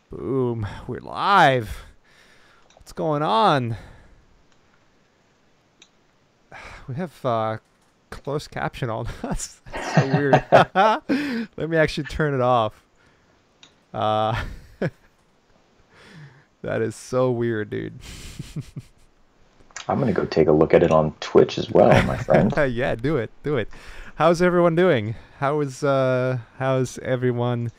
Boom. We're live. What's going on? We have closed caption on. That's so weird. Let me actually turn it off. Uh, that is so weird, dude. I'm going to go take a look at it on Twitch as well, my friend. Yeah, do it. Do it. How's everyone doing? How's everyone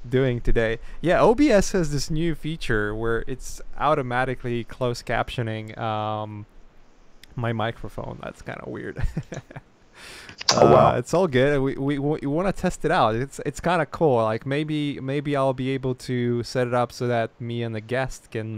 doing today? Yeah, OBS has this new feature where it's automatically closed captioning my microphone. That's kind of weird. Oh, wow. It's all good. We want to test it out. It's kind of cool. Like maybe I'll be able to set it up so that me and the guest can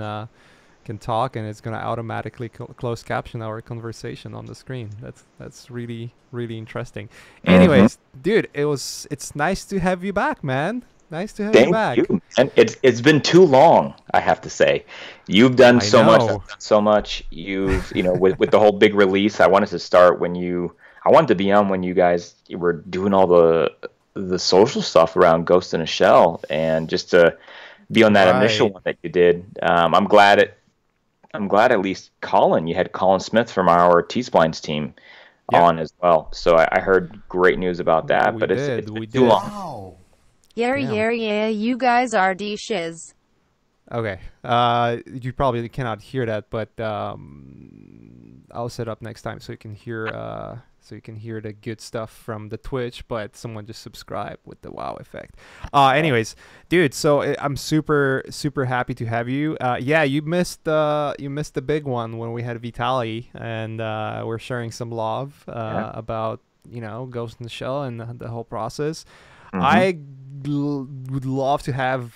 talk, and it's gonna automatically close caption our conversation on the screen. That's really interesting. Anyways, dude, it's nice to have you back, man. Nice to have you back. Thank you. And it's been too long, I have to say. You've done so much. I've done so much. With the whole big release, I wanted to be on when you guys were doing all the social stuff around Ghost in a Shell, and just to be on that initial one that you did. I'm glad at least you had Colin Smith from our T-Splines team on as well. So I heard great news about that, but it's been too long. Wow. Yeah, you guys are the shiz. Okay. You probably cannot hear that, but I'll set up next time so you can hear the good stuff from the Twitch, but someone just subscribe with the wow effect. Anyways, dude, so I'm super happy to have you. Yeah, you missed the big one when we had Vitaly, and we're sharing some love about Ghost in the Shell and the whole process. I would love to have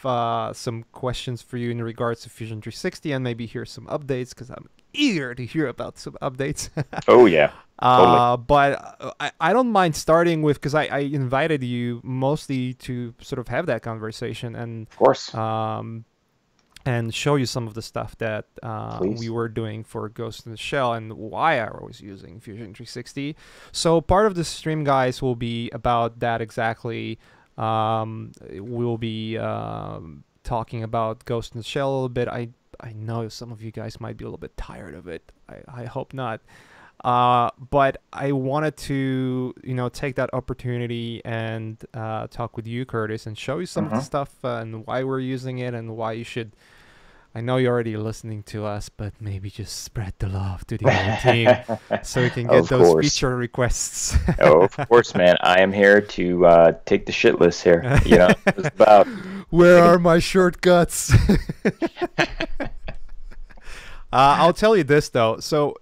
some questions for you in regards to Fusion 360 and maybe hear some updates, because I'm eager to hear about some updates. Oh yeah. Totally. But I don't mind starting with, because I invited you mostly to sort of have that conversation and of course and show you some of the stuff that we were doing for Ghost in the Shell and why I was using Fusion 360. So part of the stream, guys, will be about that exactly. We'll be talking about Ghost in the Shell a little bit. I know some of you guys might be a little bit tired of it. I hope not. But I wanted to, take that opportunity and talk with you, Curtis, and show you some of the stuff and why we're using it and why you should. I know you're already listening to us, but maybe just spread the love to the whole team so we can get those feature requests. Oh, of course, man. I am here to take the shit list here. It's about where are my shortcuts? I'll tell you this though. So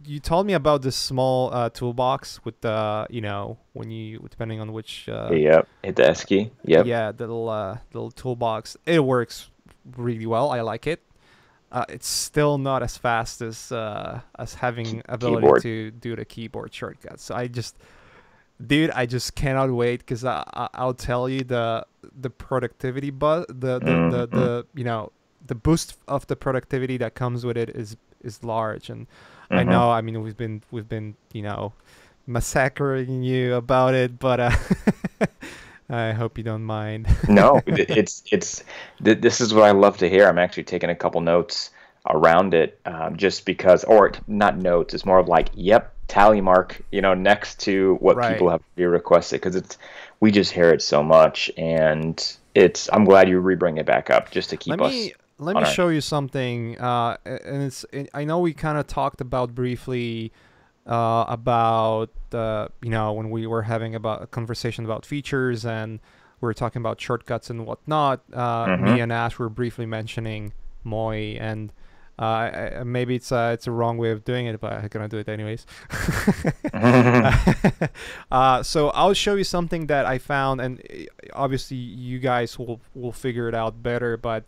you told me about this small toolbox with when you, depending on which hit the S key. Yeah, the little toolbox. It works really well. I like it. It's still not as fast as having ability to do the keyboard shortcuts. So I just cannot wait, because I'll tell you the productivity the boost of the productivity that comes with it is large. And I know, I mean, we've been massacring you about it, but I hope you don't mind. No, this is what I love to hear. I'm actually taking a couple notes around it, just because, or not notes. It's more of like, yep, tally mark, next to what people have requested, because we just hear it so much, and I'm glad you bring it back up just to keep us. Let me show you something, and I know we kind of talked about briefly about when we were having a conversation about features, and we were talking about shortcuts and whatnot. Me and Ash were briefly mentioning Moi, and maybe it's a wrong way of doing it, but I'm gonna do it anyways. So I'll show you something that I found, and obviously you guys will figure it out better, but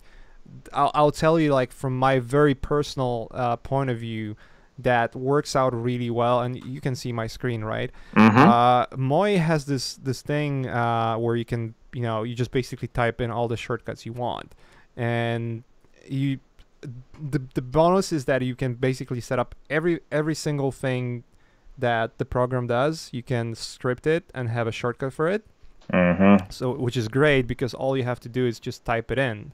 I'll tell you, like, from my very personal point of view, that works out really well. And you can see my screen, right? Moi has this thing where you can, you just basically type in all the shortcuts you want, and the bonus is that you can basically set up every single thing that the program does. You can script it and have a shortcut for it. So, which is great, because all you have to do is just type it in.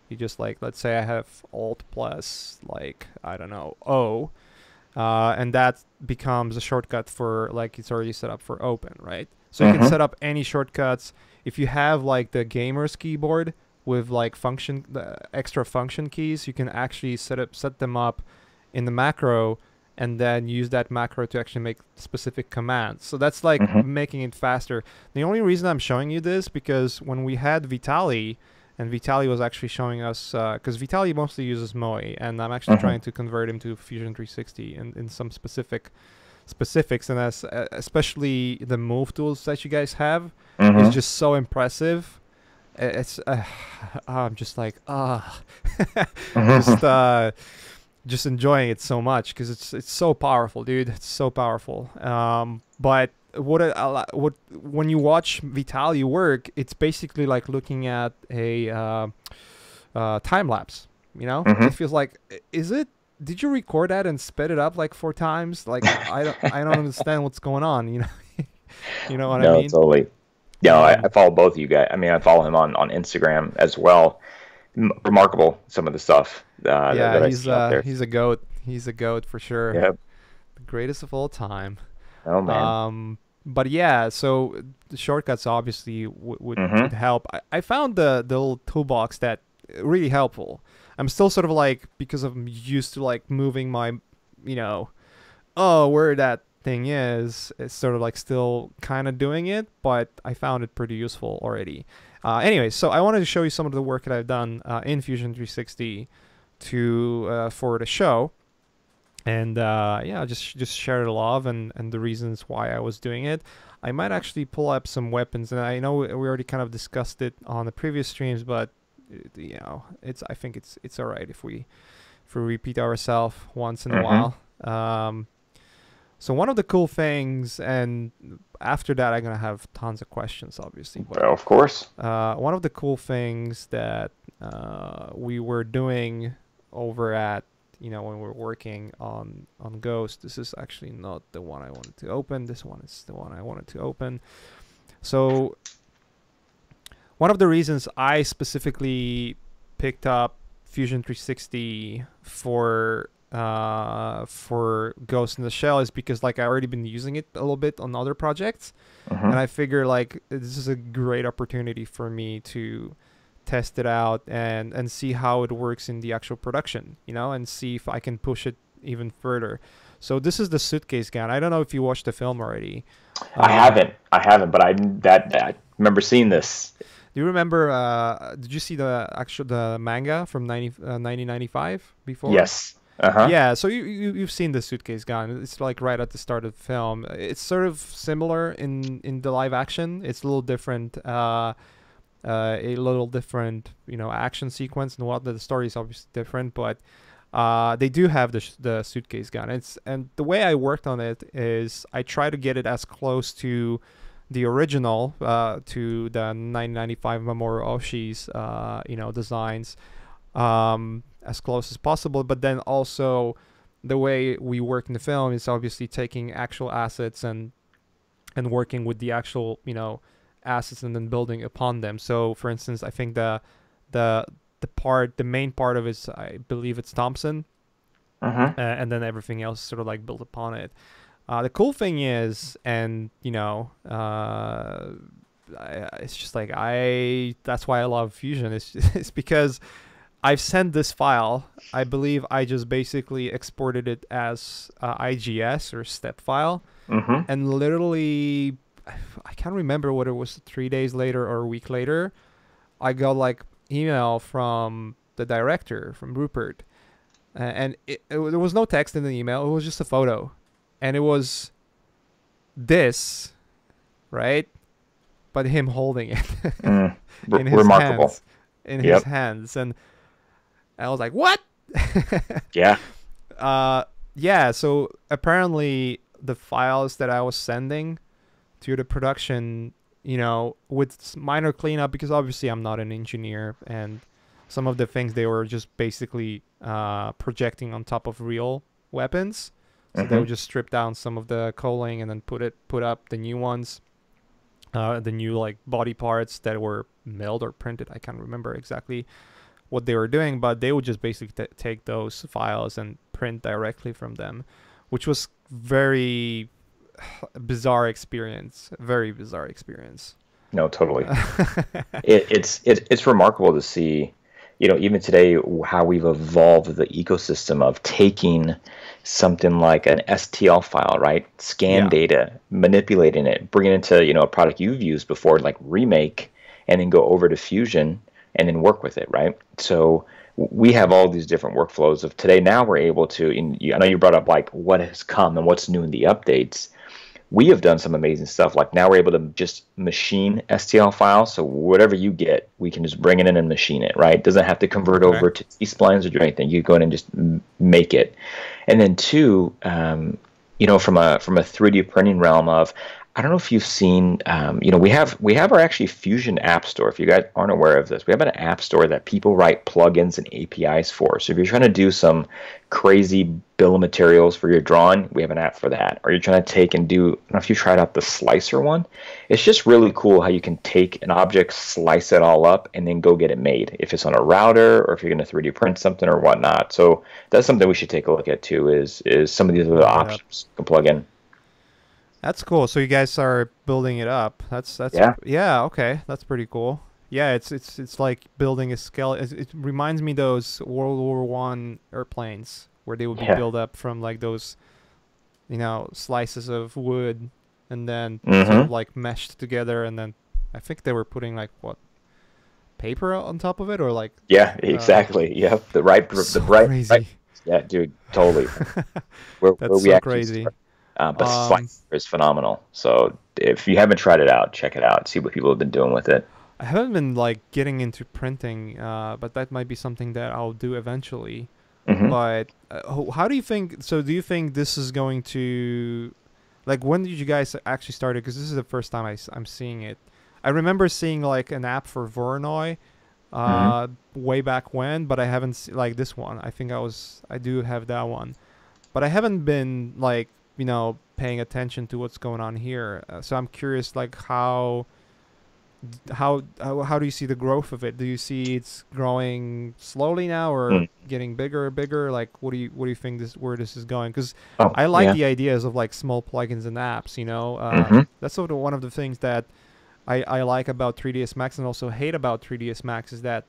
You just like, let's say I have Alt plus like, I don't know, O, and that becomes a shortcut for like it's already set up for open, right? So you can set up any shortcuts. If you have like the gamer's keyboard with like the extra function keys, you can actually set them up in the macro and then use that macro to actually make specific commands. So that's like making it faster. The only reason I'm showing you this because when we had Vitaly, and Vitaly was actually showing us, because Vitaly mostly uses Moe, and I'm actually trying to convert him to Fusion 360 in some specifics, and especially the move tools that you guys have is just so impressive. It's I'm just like just enjoying it so much because it's so powerful, dude. It's so powerful. But when you watch Vitaly work, it's basically like looking at a time lapse. You know, it feels like Did you record that and sped it up like 4 times? Like I don't understand what's going on. You know, you know what I mean? No, totally. Yeah, I follow both of you guys. I mean, I follow him on Instagram as well. Remarkable, some of the stuff. Yeah, that he's a goat. He's a goat for sure. Yep. The greatest of all time. Oh man. But yeah, so the shortcuts obviously would help. I found the little toolbox that really helpful. I'm still sort of like, because I'm used to like moving my, you know, where that thing is, it's sort of like still kind of doing it, but I found it pretty useful already. Anyway, so I wanted to show you some of the work that I've done in Fusion 360 for the show. And yeah, just share the love and the reasons why I was doing it. I might actually pull up some weapons, and I know we already kind of discussed it on the previous streams, but you know, I think it's all right if we repeat ourselves once in a while. So one of the cool things, and after that I'm gonna have tons of questions, obviously. But, well, of course. One of the cool things that we were doing over at, you know, when we're working on Ghost. This is actually not the one I wanted to open. This one is the one I wanted to open. So one of the reasons I specifically picked up Fusion 360 for Ghost in the Shell is because like I already been using it a little bit on other projects, and I figure like this is a great opportunity for me to test it out and see how it works in the actual production, you know, and see if I can push it even further. So this is the suitcase gun. I don't know if you watched the film already. I haven't, but I remember seeing this. Do you remember? Did you see the manga from 1995 before? Yes. Yeah, so you've seen the suitcase gun. It's like right at the start of the film. It's sort of similar in the live action. It's a little different. A little different, you know, action sequence and whatnot. The story is obviously different, but they do have the suitcase gun. And the way I worked on it is I try to get it as close to the original, to the 1995 Mamoru Oshii's, you know, designs, as close as possible. But then also the way we work in the film is obviously taking actual assets and working with the actual, you know, assets and then building upon them. So for instance, I think the main part of it, I believe it's Thompson, and then everything else sort of like built upon it. The cool thing is, and you know, it's just like that's why I love Fusion. It's because I've sent this file. I believe I just basically exported it as IGS or step file, and literally, I can't remember whether it was 3 days later or a week later, I got like email from the director, from Rupert, and there was no text in the email. It was just a photo, and it was this, right? But him holding it in his remarkable hands, his hands, and I was like, what? Yeah. Yeah. So apparently the files that I was sending to the production, you know, with minor cleanup, because obviously I'm not an engineer, and some of the things they were just basically projecting on top of real weapons. So they would just strip down some of the culling and then put up the new ones, the new like body parts that were milled or printed. I can't remember exactly what they were doing, but they would just basically take those files and print directly from them, which was very bizarre experience. Very bizarre experience. No, totally. It's remarkable to see, even today, how we've evolved the ecosystem of taking something like an STL file, right? Scan data, manipulating it, bringing it into, a product you've used before, like Remake, and then go over to Fusion and then work with it, right? So we have all these different workflows of today. Now we're able to, I know you brought up like what has come and what's new in the updates. We have done some amazing stuff. Like now we're able to just machine STL files. So whatever you get, we can just bring it in and machine it, right? It doesn't have to convert over to T-splines or do anything. You go in and just make it. And then two, from a 3D printing realm of, I don't know if you've seen, we have our actually Fusion App Store. If you guys aren't aware of this, we have an app store that people write plugins and APIs for. So if you're trying to do some crazy bill of materials for your drawing, we have an app for that. Or you're trying to take and do, I don't know if you tried out the slicer one. It's just really cool how you can take an object, slice it all up, and then go get it made. If it's on a router or if you're going to 3D print something or whatnot. So that's something we should take a look at too, is some of these other options you can plug in. That's cool. So you guys are building it up. That's okay. That's pretty cool. Yeah, it's like building a skeleton. It reminds me those World War I airplanes where they would be built up from like those, slices of wood and then sort of like meshed together, and then I think they were putting like paper on top of it, or like exactly. The right crazy. Right. Yeah, dude, totally. That's so crazy. But Slicer is phenomenal. So if you haven't tried it out, check it out. See what people have been doing with it. I haven't been like getting into printing, but that might be something that I'll do eventually. But how do you think? So do you think this is going to, like, when did you guys actually start it? Because this is the first time I'm seeing it. I remember seeing like an app for Voronoi way back when, but I haven't seen like this one. I think I do have that one, but I haven't been like, paying attention to what's going on here. So I'm curious, like, how do you see the growth of it? Do you see it's growing slowly now, or getting bigger and bigger? Like, what do you think where this is going? Because I like the ideas of like small plugins and apps. That's sort of one of the things that I like about 3ds Max, and also hate about 3ds Max, is that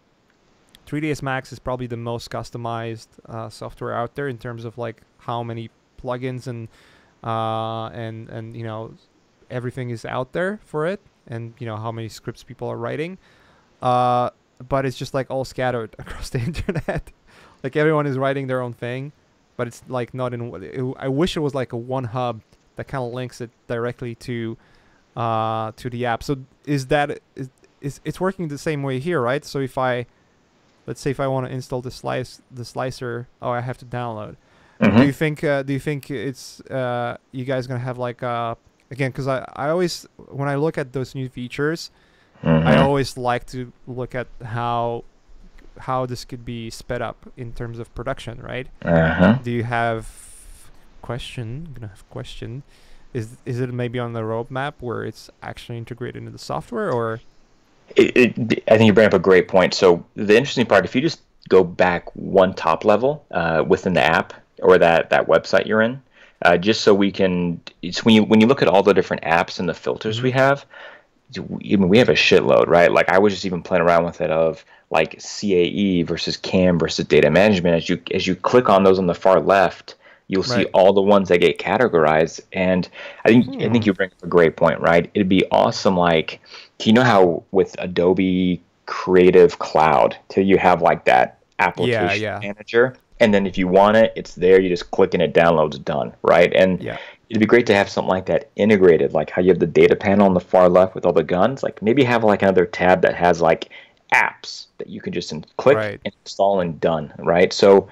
3ds Max is probably the most customized software out there in terms of like how many plugins and everything is out there for it, and how many scripts people are writing, but it's just like all scattered across the internet. Like everyone is writing their own thing, but it's like not in. I wish it was like a one hub that kind of links it directly to the app. So it's working the same way here, right? So let's say if I want to install the slicer, I have to download. Do you think it's you guys gonna have like again, because I always, when I look at those new features, I always like to look at how this could be sped up in terms of production, right? Do you have question? I'm gonna have question. Is it maybe on the roadmap where it's actually integrated into the software, or? I think you bring up a great point. So the interesting part, if you just go back one top level within the app, or that website you're in, just so we can, it's when you look at all the different apps and the filters we have, we have a shitload, right? Like I was just even playing around with it of like CAE versus CAM versus data management. As you click on those on the far left, you'll see all the ones that get categorized. And I think you bring up a great point, right? It'd be awesome. Like, you know how with Adobe Creative Cloud, till you have like that application manager. And then if you want it, it's there. You just click and it downloads, done, right? And it'd be great to have something like that integrated, like how you have the data panel on the far left with all the guns. Like maybe have like another tab that has like apps that you can just click and install and done, right? So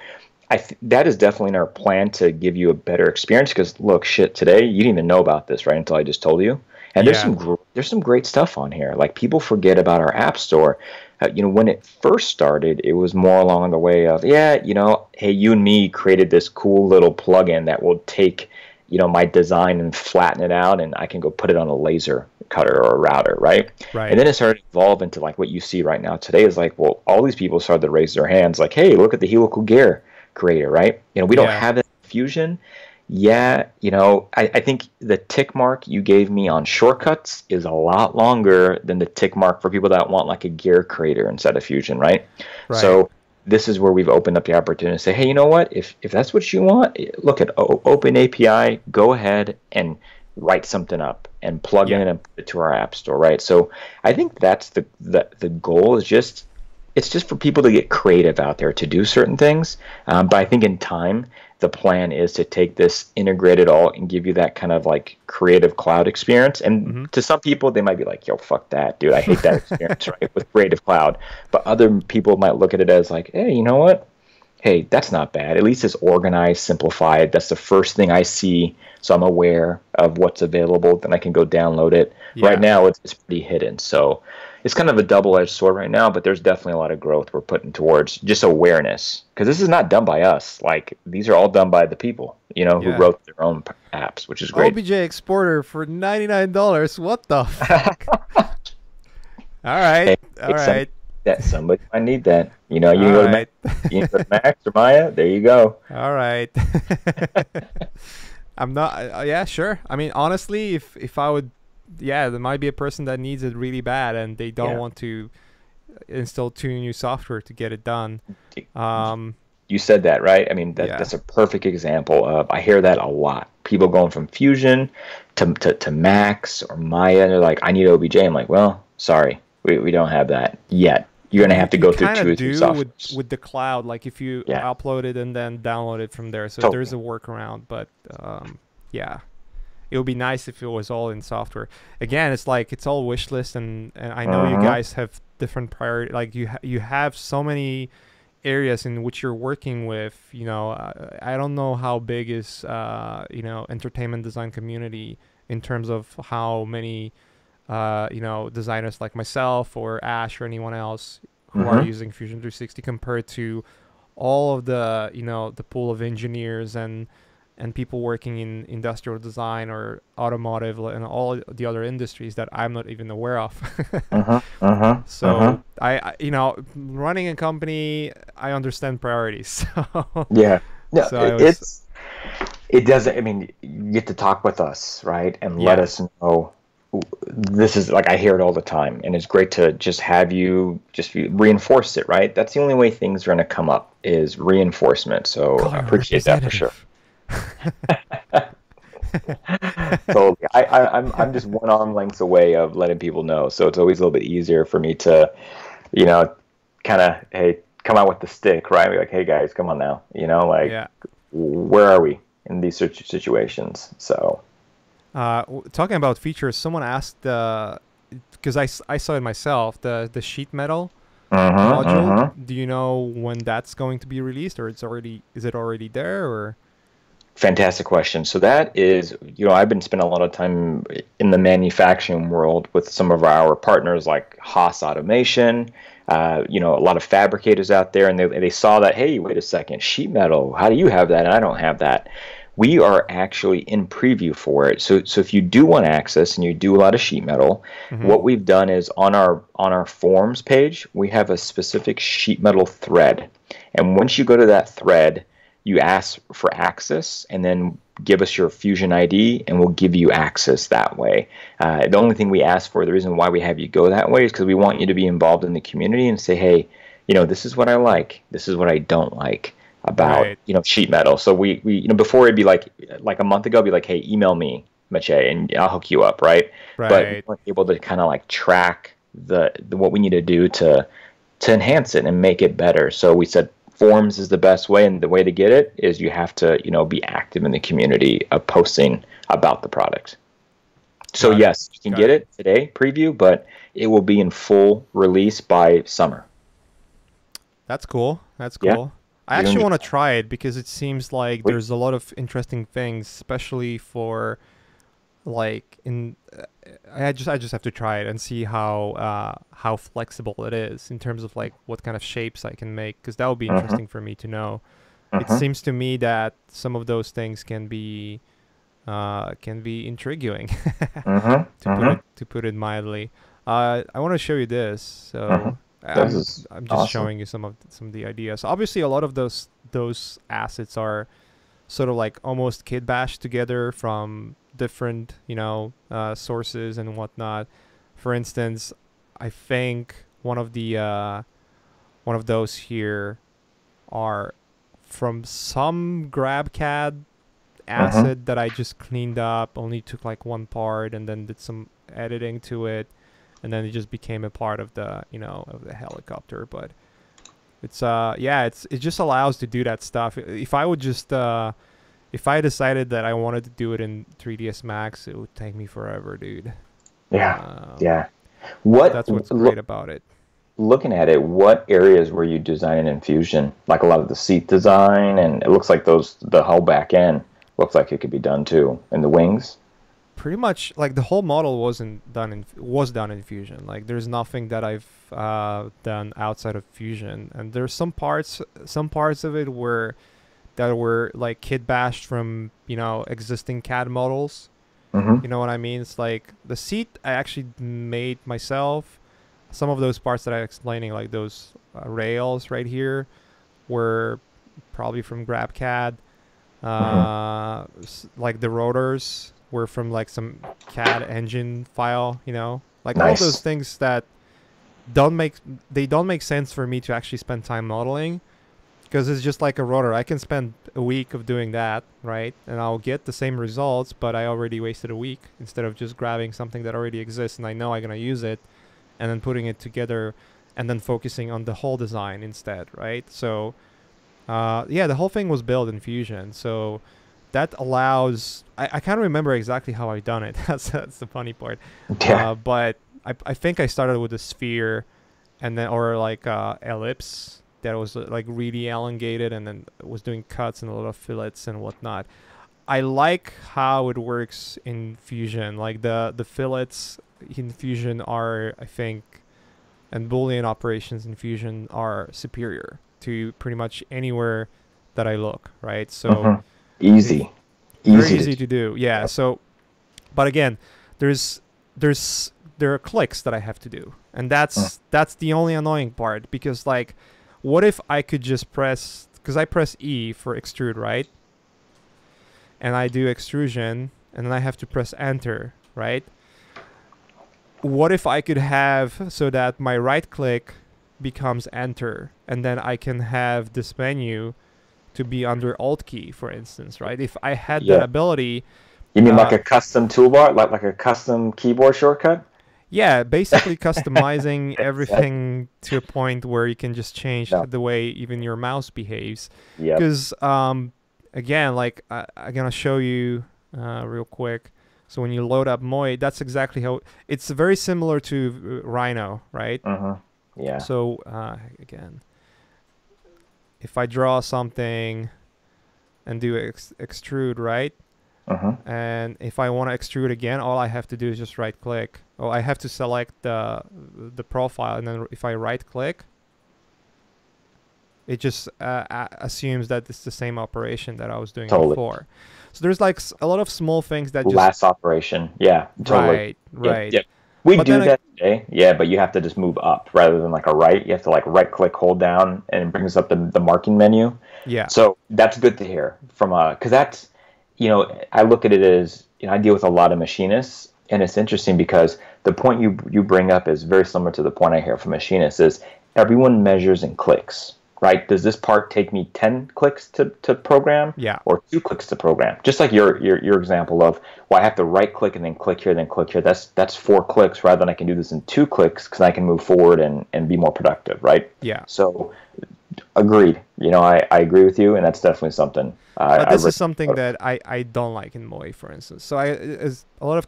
that is definitely in our plan to give you a better experience. Because look, today you didn't even know about this, right? Until I just told you. And there's some great stuff on here. Like people forget about our app store. When it first started, it was more along the way of, hey, you and me created this cool little plugin that will take, my design and flatten it out, and I can go put it on a laser, cutter or a router, right? Right. And then it started to evolve into like what you see right now today is like, well, all these people started to raise their hands like, hey, look at the helical gear creator, right? You know, we don't have that in Fusion. Yeah, you know, I think the tick mark you gave me on shortcuts is a lot longer than the tick mark for people that want like a gear creator instead of Fusion, right? So this is where we've opened up the opportunity to say, hey, you know what? If that's what you want, look at Open API, go ahead and write something up and plug in and put it to our app store, right? So I think that's the goal is just it's just for people to get creative out there to do certain things. But I think in time, the plan is to take this, integrate it all, and give you that kind of like creative cloud experience. And to some people, they might be like, yo, fuck that, dude. I hate that experience, right? With Creative Cloud. But other people might look at it as like, hey, you know what? Hey, that's not bad. At least it's organized, simplified. That's the first thing I see. So I'm aware of what's available. Then I can go download it. Yeah. Right now, it's pretty hidden. So it's kind of a double-edged sword right now, but there's definitely a lot of growth we're putting towards just awareness. Because this is not done by us. Like, these are all done by the people, you know, who wrote their own apps, which is great. OBJ Exporter for $99. What the fuck? All right. All right. Somebody might need that. You know, you can go to Max or Maya. There you go. All right. I'm not. Yeah, sure. I mean, honestly, if I would, there might be a person that needs it really bad, and they don't want to install 2 new software to get it done. You said that, right? I mean, that's a perfect example of. I hear that a lot. People going from Fusion to Max or Maya, and they're like, "I need OBJ." I'm like, "Well, sorry, we don't have that yet." You're going to have to go through 2 or 3 softwares. With the cloud, like if you upload it and then download it from there. So there's a workaround, but it would be nice if it was all in software. Again, it's like it's all wish list, and I know you guys have different priority. Like you have so many areas in which you're working with. You know, I don't know how big is entertainment design community in terms of how many designers like myself or Ash or anyone else who are using Fusion 360 compared to all of the the pool of engineers and people working in industrial design or automotive and all the other industries that I'm not even aware of. So I running a company, I understand priorities. So it doesn't. I mean, you get to talk with us, right, and let us know. This is like I hear it all the time, and it's great to just have you reinforce it, right? That's the only way things are going to come up is reinforcement. So I appreciate that for sure. So I'm just one arm length away of letting people know, so it's always a little bit easier for me to, kind of come out with the stick, right? Be like, hey guys, come on now, where are we in these situations? So. Talking about features, someone asked, because I saw it myself, the sheet metal module. Do you know when that's going to be released, or is it already there, or? Fantastic question. So that is, I've been spending a lot of time in the manufacturing world with some of our partners like Haas Automation, a lot of fabricators out there, and they saw that, hey, wait a second, sheet metal, how do you have that and I don't have that? We are actually in preview for it. So if you do want access and you do a lot of sheet metal, what we've done is on our forms page, we have a specific sheet metal thread. And once you go to that thread, you ask for access and then give us your Fusion ID and we'll give you access that way. The only thing we ask for, the reason why we have you go that way is because we want you to be involved in the community and say, hey, this is what I like, this is what I don't like about sheet metal. So we before it'd be like a month ago, it'd be like, hey, email me, Maciej, and I'll hook you up, right? But we weren't able to kind of like track the what we need to do to enhance it and make it better. So we said forms is the best way, and the way to get it is you have to be active in the community of posting about the product. So yes, you can get it today, preview, but it will be in full release by summer. That's cool. That's cool. Yeah. I actually want to try it because it seems like there's a lot of interesting things, especially for like I just have to try it and see how flexible it is in terms of like what kind of shapes I can make, because that would be interesting for me to know. It seems to me that some of those things can be can be intriguing, Mm-hmm. to put it mildly. I want to show you this. So This is I'm just awesome. showing you some of the ideas. Obviously, a lot of those assets are sort of like almost kit bashed together from different sources and whatnot. For instance, I think one of those here are from some GrabCAD Mm-hmm. asset that I just cleaned up, only took like one part and then did some editing to it, and then it just became a part of the helicopter. But it's yeah, it just allows to do that stuff. If I would just if I decided that I wanted to do it in 3ds Max, it would take me forever, dude. Yeah. Um, Yeah. What that's what's great about it. looking at it, what areas were you designing in Fusion? Like a lot of the seat design, and it looks like the whole back end looks like it could be done too, and the wings. Pretty much like the whole model was done in Fusion. Like there's nothing that I've done outside of Fusion, and there's some parts of it were like kit bashed from existing CAD models. Mm-hmm. You know what I mean? It's like the seat I actually made myself. Some of those parts that I'm explaining, like those rails right here, were probably from GrabCAD. Mm-hmm. Like the rotors were from like some CAD engine file. Like all of those Nice. things that don't make sense for me to actually spend time modeling, because it's just like a rotor. I can spend a week of doing that, right? And I'll get the same results, but I already wasted a week instead of just grabbing something that already exists and I know I'm going to use it and then putting it together and then focusing on the whole design instead, right? So, yeah, the whole thing was built in Fusion. So that allows, I can't remember exactly how I done it. That's the funny part. Yeah. But I think I started with a sphere and then, or like ellipse that was like really elongated, and then was doing cuts and a lot of fillets and whatnot. I like how it works in Fusion. Like the fillets in Fusion are, I think, and Boolean operations in Fusion are superior to pretty much anywhere that I look, right? So Mm-hmm. if Easy. very Easy to easy do. to do. Yeah. Yep. So, but again, there's there's there are clicks that I have to do, and that's the only annoying part, because like, what if I could just press, because I press E for extrude, right? And I do extrusion, and then I have to press enter, right? What if I could have so that my right click becomes enter, and then I can have this menu to be under alt key, for instance, right? If I had that Yeah. ability, You mean like uh, a custom toolbar, like a custom keyboard shortcut? yeah, basically customizing Exactly. everything to a point where you can just change No. the way even your mouse behaves. Yep. Because again, like I'm gonna show you real quick. So when you load up Moy, that's exactly how it's very similar to Rhino, right? Mm-hmm. Yeah. So again, if I draw something and do extrude, right? Mm-hmm. And if I want to extrude again, all I have to do is just right click. Oh, I have to select the profile, and then if I right click, it just assumes that it's the same operation that I was doing Totally. before. So there's like a lot of small things that just Last operation. Yeah, totally. right, Yep, right. yep. We But do then that today. Yeah, but you have to just move up rather than like a right. You have to like right click, hold down, and it brings up the marking menu. yeah, So that's good to hear from because that's, I look at it as, I deal with a lot of machinists, and it's interesting because the point you bring up is very similar to the point I hear from machinists is everyone measures in clicks, right? Does this part take me 10 clicks to program yeah, or 2 clicks to program? Just like your example of, well, I have to right click and then click here, then click here. That's 4 clicks rather than I can do this in 2 clicks because I can move forward and be more productive, right? yeah. So agreed. I agree with you, and that's definitely something But I this really. is something that I don't like in Moy, for instance. So there's a lot of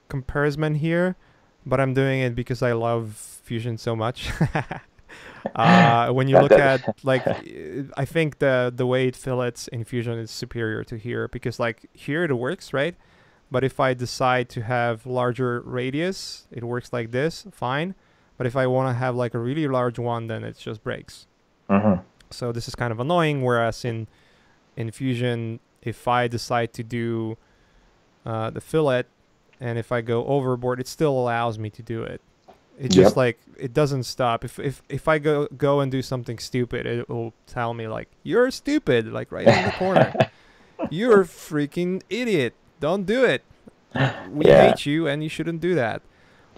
comparison here, but I'm doing it because I love Fusion so much. When you That, look at that, like, I think the way it fillets in Fusion is superior to here, because like here it works, right? But if I decide to have larger radius, it works like this, fine. But if I want to have like a really large one, then it just breaks. hmm So this is kind of annoying. Whereas in Fusion, if I decide to do the fillet, and if I go overboard, it still allows me to do it. It Yep. just like it doesn't stop. If I go and do something stupid, it will tell me like you're stupid, like right in the corner. You're a freaking idiot. Don't do it. We hate you, and you shouldn't do that.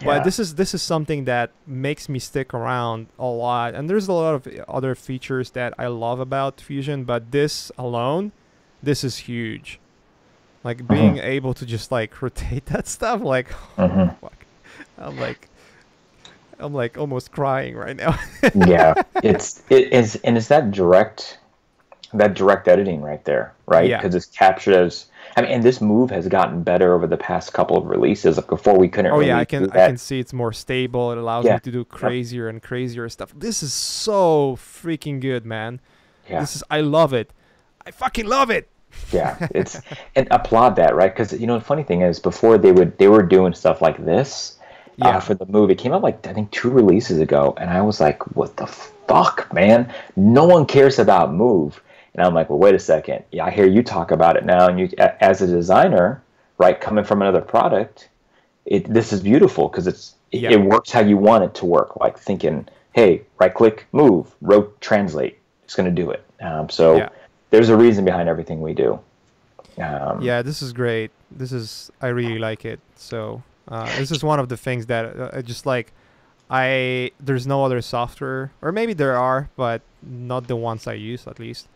But this is something that makes me stick around a lot. And there's a lot of other features that I love about Fusion, but this alone, this is huge. Like being able to just like rotate that stuff, like fuck. I'm like almost crying right now. Yeah, it is, and it's that direct editing right there, right? Yeah. Because it's captured as, I mean, and this move has gotten better over the past couple of releases. Like before, we couldn't. Oh really yeah, I do that. can see it's more stable. It allows me to do crazier and crazier stuff. This is so freaking good, man. Yeah. I love it. I fucking love it. Yeah, it's and applaud that, right? Because the funny thing is, before they were doing stuff like this. For the move. It came out like I think 2 releases ago, and I was like, "What the fuck, man? No one cares about Move." And I'm like, "Well, wait a second. Yeah, I hear you talk about it now, and you, as a designer, right, coming from another product, this is beautiful because it works how you want it to work. Like thinking, hey, right click, move, translate. It's going to do it. There's a reason behind everything we do. Yeah, this is great. I really like it. So. This is one of the things that I just like. There's no other software, or maybe there are, but not the ones I use at least,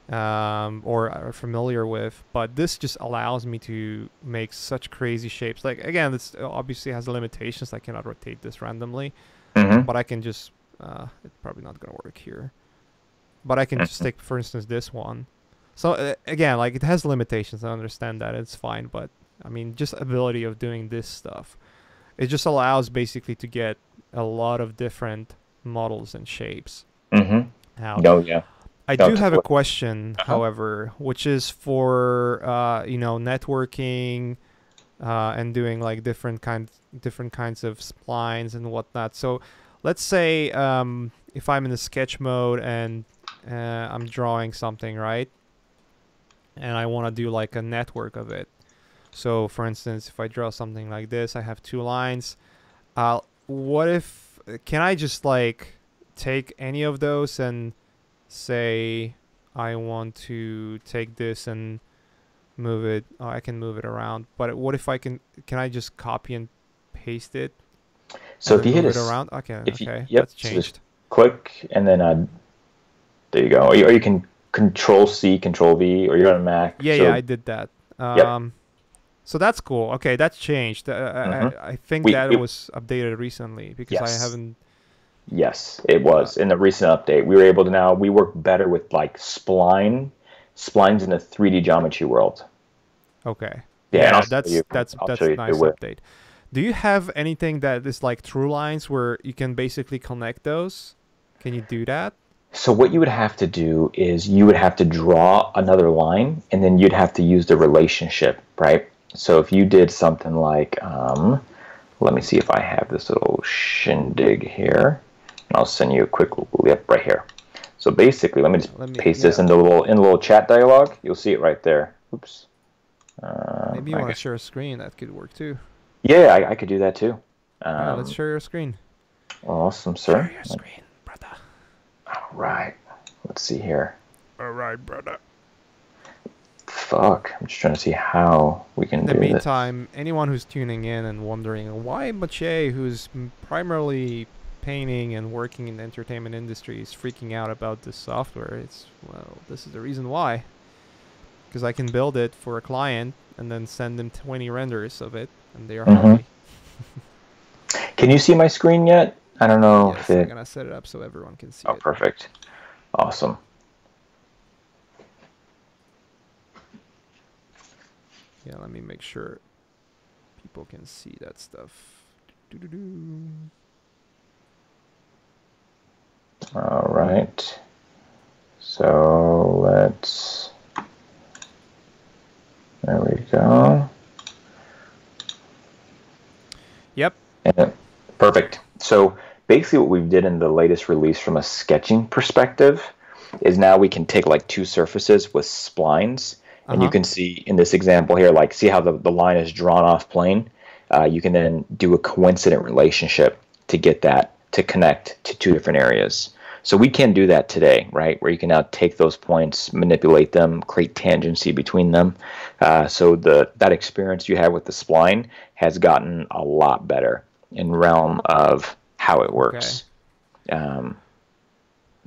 or are familiar with. But this just allows me to make such crazy shapes. Like again, this obviously has limitations. I cannot rotate this randomly, but I can just. It's probably not gonna work here, but I can just take, for instance, this one. So again, like it has limitations. I understand that, it's fine, but. I mean, just ability of doing this stuff. It just allows basically to get a lot of different models and shapes. Out. I do have a question, however, which is for networking and doing like different kinds of splines and whatnot. So let's say if I'm in the sketch mode and I'm drawing something, right? And I want to do like a network of it. So, for instance, if I draw something like this, I have 2 lines. Can I just like take any of those and say I want to take this and move it? Oh, I can move it around. But what if can I just copy and paste it? So if you hit it around, okay, that's changed. So just click and then there you go. Or you can Control C, Control V, or you're on a Mac. Yeah, I did that. So that's cool. Okay, that's changed. I think it was updated recently because I haven't. Yes, it was in the recent update. We were able to we work better with like splines in a 3D geometry world. Okay. Yeah, that's a nice update. Do you have anything that is like through lines where you can basically connect those? Can you do that? So what you would have to do is you would have to draw another line, and then you'd have to use the relationship, right? So if you did something like, let me see if I have this little shindig here, and I'll send you a quick right here. So basically, let me paste this in the little chat dialogue. You'll see it right there. Oops. Maybe you want to share a screen. That could work too. Yeah, I could do that too. Let's share your screen. Awesome, sir. Share your screen, brother. All right. Let's see here. All right, brother. Fuck, I'm just trying to see how we can do this. In the meantime, anyone who's tuning in and wondering why Maciej, who's primarily painting and working in the entertainment industry, is freaking out about this software, this is the reason why. Because I can build it for a client and then send them 20 renders of it, and they are happy. Can you see my screen yet? I don't know if I'm going to set it up so everyone can see it. Oh, perfect. Awesome. Yeah, let me make sure people can see that stuff. All right. So let's... There we go. Yep. And perfect. So basically what we did in the latest release from a sketching perspective is now we can take like 2 surfaces with splines And you can see in this example here, like see how the line is drawn off plane. You can then do a coincident relationship to get that to connect to two different areas. So we can do that today, right? Where you can now take those points, manipulate them, create tangency between them. So that experience you had with the spline has gotten a lot better in realm of how it works. Okay.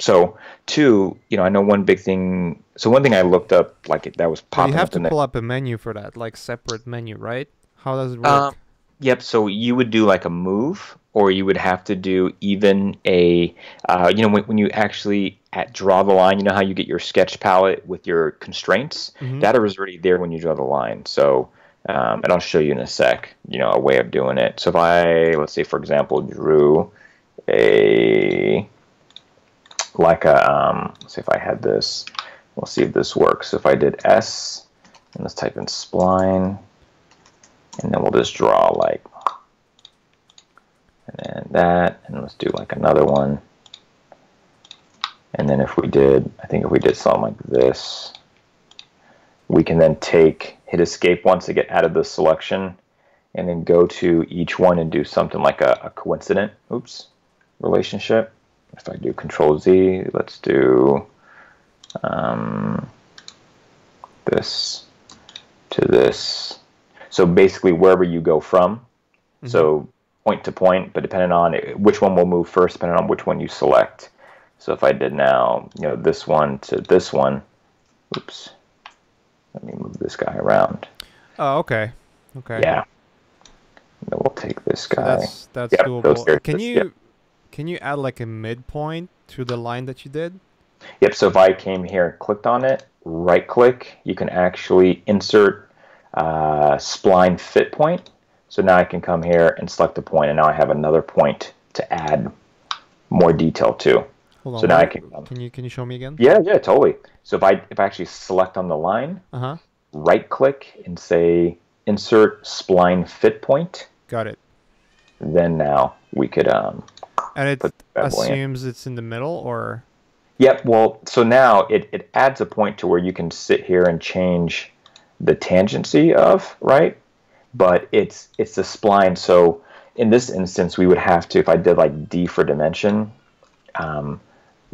So two, I know one big thing. So one thing I looked up, like that was popping up. You have to pull up a menu for that, like separate menu, right? How does it work? Yep. So you would do like a move, or you would have to do even a, when you actually draw the line, you know how you get your sketch palette with your constraints? That is already there when you draw the line. So, and I'll show you in a sec, a way of doing it. So if let's say, for example, drew let's see if I had this, we'll see if this works. So if I did S, and let's type in spline, and then we'll just draw like, and then that, and let's do like another one. And then if we did something like this, we can then hit escape once to get out of the selection, and then go to each one and do something like a coincident, relationship. If I do Control Z, let's do this to this. So basically wherever you go from, so point to point, but depending on which one will move first, depending on which one you select. So if I did now, this one to this one, let me move this guy around. Oh, okay. Okay. Yeah. And then we'll take this guy. So that's doable. Can you add like a midpoint to the line that you did? Yep. So if I came here and clicked on it, right click, you can actually insert spline fit point. So now I can come here and select a point, and now I have another point to add more detail to. Hold on. So now I can. Can you show me again? Yeah, totally. So if I actually select on the line, right click and say insert spline fit point. Got it. Then now we could and it assumes it's in the middle, or? Yep. Well, so now it adds a point to where you can sit here and change the tangency of, right? But it's the spline. So in this instance, we would have to, if I did like D for dimension,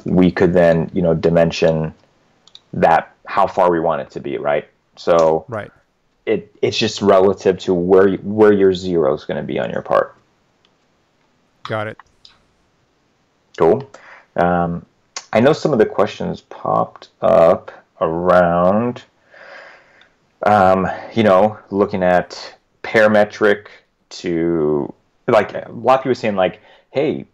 we could then, dimension that how far we want it to be, right? So right. It's just relative to where your zero is going to be on your part. Got it. Cool. I know some of the questions popped up around, looking at parametric to, like, a lot of people are saying, like, hey,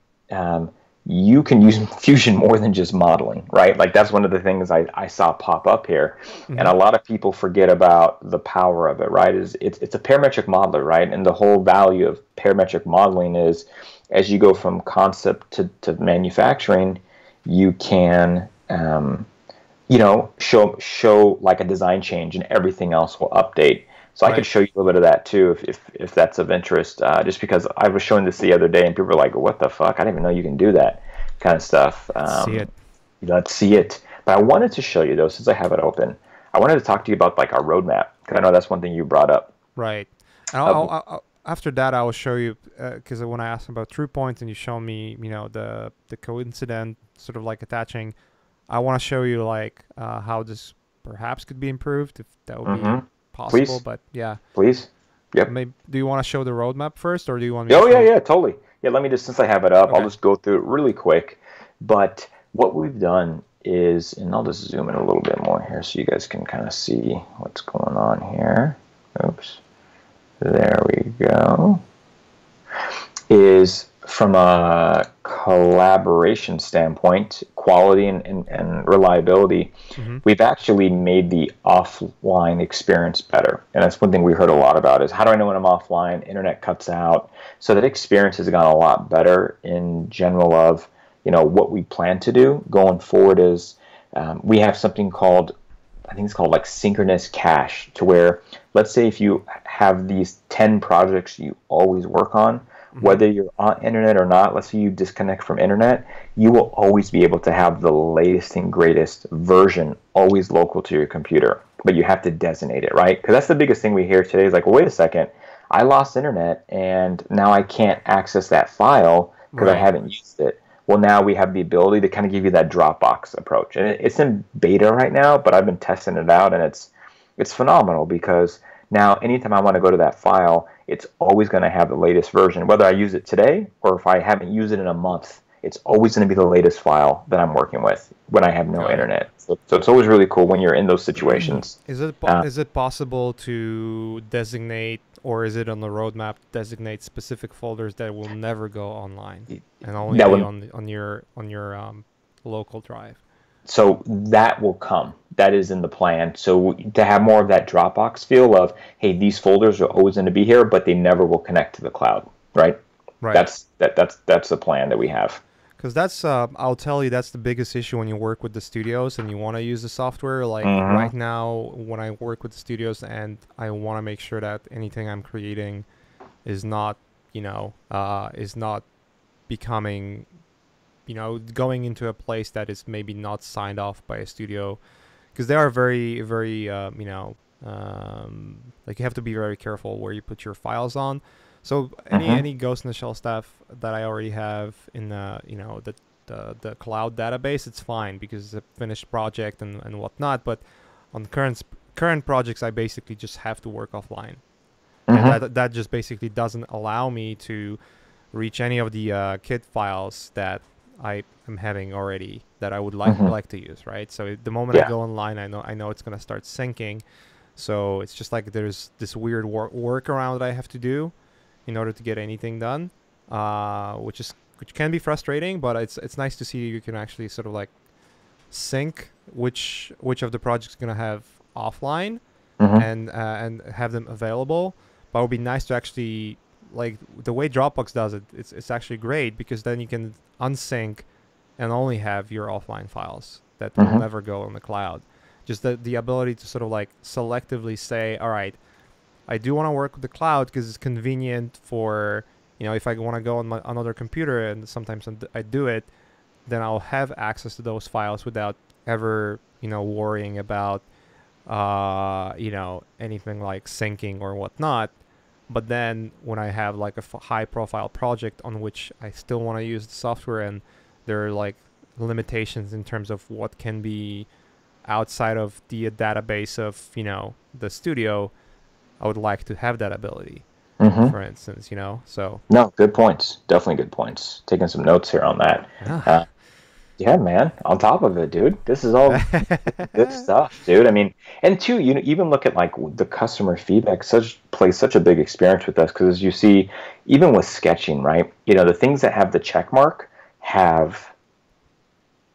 you can use Fusion more than just modeling, right? Like, that's one of the things I saw pop up here. And a lot of people forget about the power of it, right? It's a parametric modeler, right? And the whole value of parametric modeling is, as you go from concept to manufacturing, you can, show like a design change, and everything else will update. So I could show you a little bit of that too, if that's of interest. Just because I was showing this the other day, and people were like, "What the fuck? I didn't even know you can do that," kind of stuff. See it. Let's see it. But I wanted to show you though, since I have it open. I wanted to talk to you about like our roadmap, because I know that's one thing you brought up. Right. And after that, I will show you, because when I asked about true points and you show me, the coincident sort of like attaching, I want to show you like how this perhaps could be improved, if that would be possible. Please. But yeah. Please. Yep. Do you want to show the roadmap first, or do you want me? Yeah, totally. Yeah, let me just, since I have it up, Okay. I'll just go through it really quick. But what we've done is, and I'll just zoom in a little bit more here so you guys can kind of see what's going on here. Oops. There we go. Is from a collaboration standpoint, quality and reliability, we've actually made the offline experience better. And that's one thing we heard a lot about is, how do I know when I'm offline? Internet cuts out. So that experience has gone a lot better in general of, what we plan to do going forward is we have something called, I think it's called like synchronous cache, to where, let's say if you have these 10 projects you always work on, whether you're on internet or not, let's say you disconnect from internet, you will always be able to have the latest and greatest version always local to your computer. but you have to designate it, right? Because that's the biggest thing we hear today is like, well, wait a second, I lost internet and now I can't access that file because I haven't used it. Well, now we have the ability to kind of give you that Dropbox approach. And it's in beta right now, but I've been testing it out, and it's phenomenal because now anytime I want to go to that file, it's always going to have the latest version. Whether I use it today or if I haven't used it in a month, it's always going to be the latest file that I'm working with when I have no internet. So it's always really cool when you're in those situations. Is it possible to designate, or is it on the roadmap to designate specific folders that will never go online and only be on your local drive? So that will come. That is in the plan. So to have more of that Dropbox feel of, hey, these folders are always going to be here, but they never will connect to the cloud, right? Right. That's the plan that we have. Because that's, I'll tell you, that's the biggest issue when you work with the studios and you want to use the software. Like right now, when I work with the studios and I want to make sure that anything I'm creating is not, is not becoming, going into a place that is maybe not signed off by a studio. Because they are very, very, like you have to be very careful where you put your files on. So any Ghost in the Shell stuff that I already have in the the cloud database, it's fine because it's a finished project and whatnot. But on the current projects, I basically just have to work offline. And that just basically doesn't allow me to reach any of the kit files that I am having already that I would like to use, right? So the moment I go online, I know it's gonna start syncing. So it's just like there's this weird workaround that I have to do in order to get anything done, which can be frustrating, but it's nice to see you can actually sort of like sync which of the projects gonna have offline and have them available. But it would be nice to actually, like the way Dropbox does it, it's actually great because then you can unsync and only have your offline files that will never go on the cloud. Just the ability to sort of like selectively say, all right, I do want to work with the cloud because it's convenient for, if I want to go on my another computer, and sometimes I do it, then I'll have access to those files without ever, worrying about, anything like syncing or whatnot. But then when I have like a high profile project on which I still want to use the software and there are like limitations in terms of what can be outside of the database of, the studio, I would like to have that ability, for instance, so. No, good points. Definitely good points. Taking some notes here on that. Yeah, man. On top of it, dude. This is all good stuff, dude. I mean, and two, even look at like the customer feedback plays such a big experience with us because as you see, even with sketching, right? The things that have the check mark have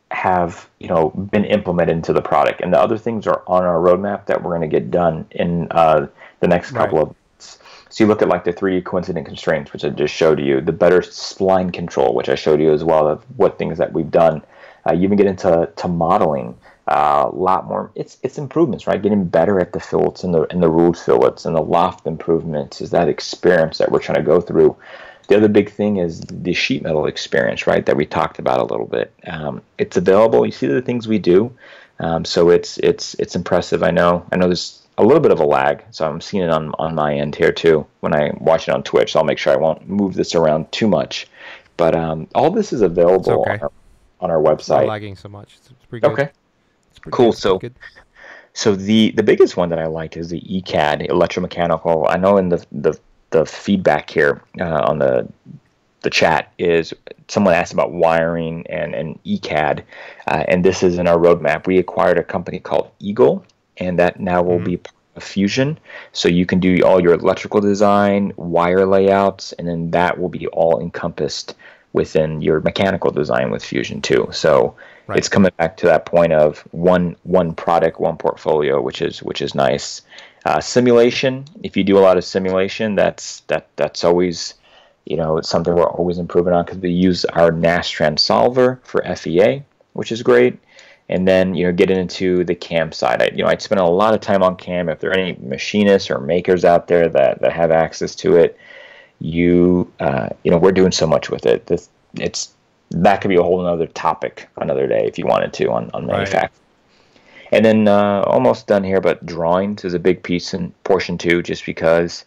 been implemented into the product, and the other things are on our roadmap that we're going to get done in the next couple of months. So you look at like the 3D coincident constraints, which I just showed you, the better spline control, which I showed you as well, of what things that we've done. You even get into modeling a lot more. It's improvements, right? Getting better at the fillets and the ruled fillets and the loft improvements is that experience that we're trying to go through. The other big thing is the sheet metal experience, right, that we talked about a little bit. It's available. You see the things we do. So it's impressive. I know there's a little bit of a lag, so I'm seeing it on my end here too when I watch it on Twitch. So I'll make sure I won't move this around too much. But all this is available on our website. It's not lagging so much. It's pretty good. Okay. Cool. So the biggest one that I like is the ECAD, electromechanical. I know in the feedback here on the chat is someone asked about wiring and ECAD, and this is in our roadmap. We acquired a company called Eagle, and that now will be part of Fusion. So you can do all your electrical design, wire layouts, and then that will be all encompassed within your mechanical design with Fusion too. So it's coming back to that point of one product, one portfolio, which is nice. Simulation, if you do a lot of simulation, that's always, it's something we're always improving on because we use our Nastran solver for FEA, which is great. And then, getting into the CAM side, I'd spend a lot of time on CAM. If there are any machinists or makers out there that have access to it, we're doing so much with it. That could be a whole another topic another day if you wanted to on manufacturing. And then almost done here, but drawings is a big piece and portion too, just because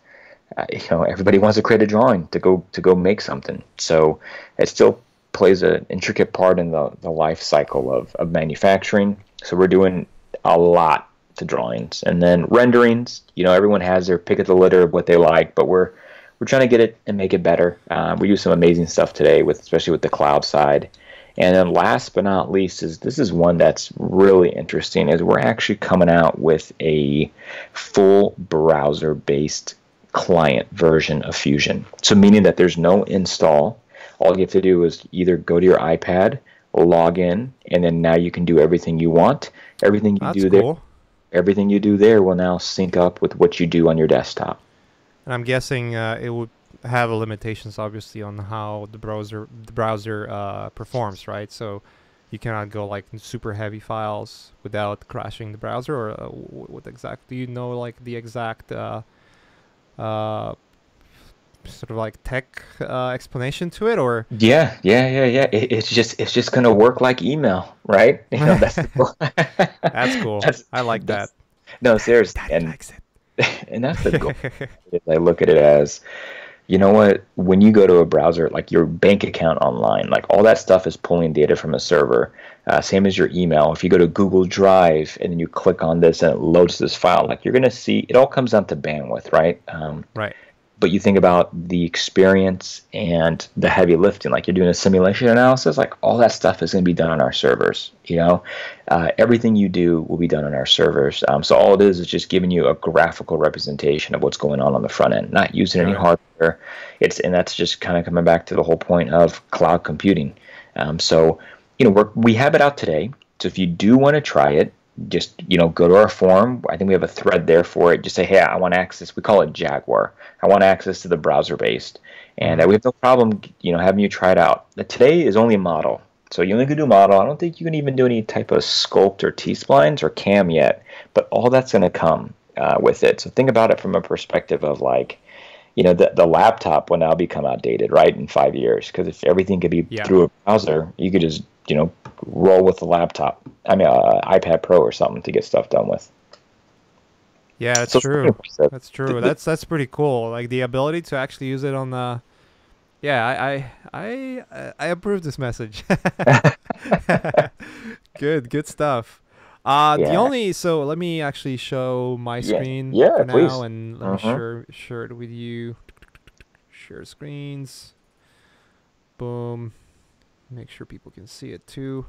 everybody wants to create a drawing to go make something. So it still plays an intricate part in the life cycle of manufacturing. So we're doing a lot to drawings, and then renderings. Everyone has their pick of the litter of what they like, but we're trying to get it and make it better. We do some amazing stuff today, especially with the cloud side. And then last but not least this is one that's really interesting, is we're actually coming out with a full browser-based client version of Fusion. So meaning that there's no install. All you have to do is either go to your iPad, log in, and then now you can do everything you want. Everything you do there will now sync up with what you do on your desktop. And I'm guessing it would have limitations, obviously, on how the browser performs, right? So you cannot go like super heavy files without crashing the browser, or what exactly? Do you know like the exact sort of like tech explanation to it, or? Yeah. It's just gonna work like email, right? That's cool. That's cool. I like that. No, seriously, Daddy likes it. And that's the goal. I look at it as, you know what? When you go to a browser, like your bank account online, like all that stuff is pulling data from a server. Same as your email. If you go to Google Drive and then you click on this and it loads this file, like you're gonna see, it all comes down to bandwidth, right? Right. But you think about the experience and the heavy lifting, like you're doing a simulation analysis, like all that stuff is going to be done on our servers. Everything you do will be done on our servers. So all it is just giving you a graphical representation of what's going on the front end, not using any hardware. And that's just kind of coming back to the whole point of cloud computing. So we have it out today. So if you do want to try it, just go to our forum. I think we have a thread there for it. Just say, hey, I want access. We call it Jaguar. I want access to the browser based, and we have no problem having you try it out. Today is only model, so you only can do model. I don't think you can even do any type of sculpt or T-splines or cam yet, but all that's going to come with it. So think about it from a perspective of like, the laptop will now become outdated, right, in 5 years, because if everything could be through a browser, you could just roll with the laptop. iPad Pro or something to get stuff done with. Yeah, that's true. That's true. That's pretty cool. Like the ability to actually use it on the. Yeah, I approve this message. Good stuff. So let me actually show my screen for now, please. And let me share it with you. Share screens. Boom. Make sure people can see it too.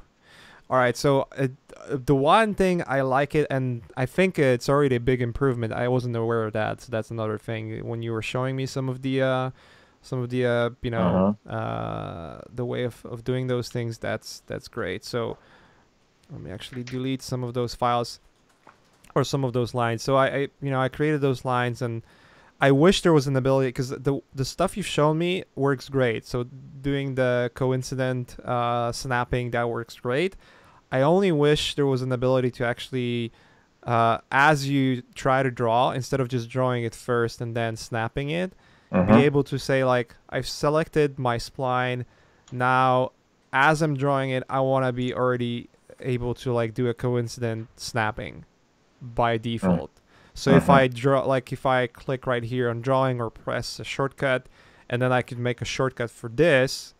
All right, so the one thing I like it, and I think it's already a big improvement. I wasn't aware of that, so that's another thing. When you were showing me some of the the way of doing those things, that's great. So let me actually delete some of those files or some of those lines. So I created those lines, and I wish there was an ability, because the stuff you've shown me works great. So doing the coincident snapping, that works great. I only wish there was an ability to actually, as you try to draw, instead of just drawing it first and then snapping it, be able to say like, I've selected my spline. Now, as I'm drawing it, I want to be already able to like do a coincident snapping by default. So if I click right here on drawing or press a shortcut, and then I could make a shortcut for this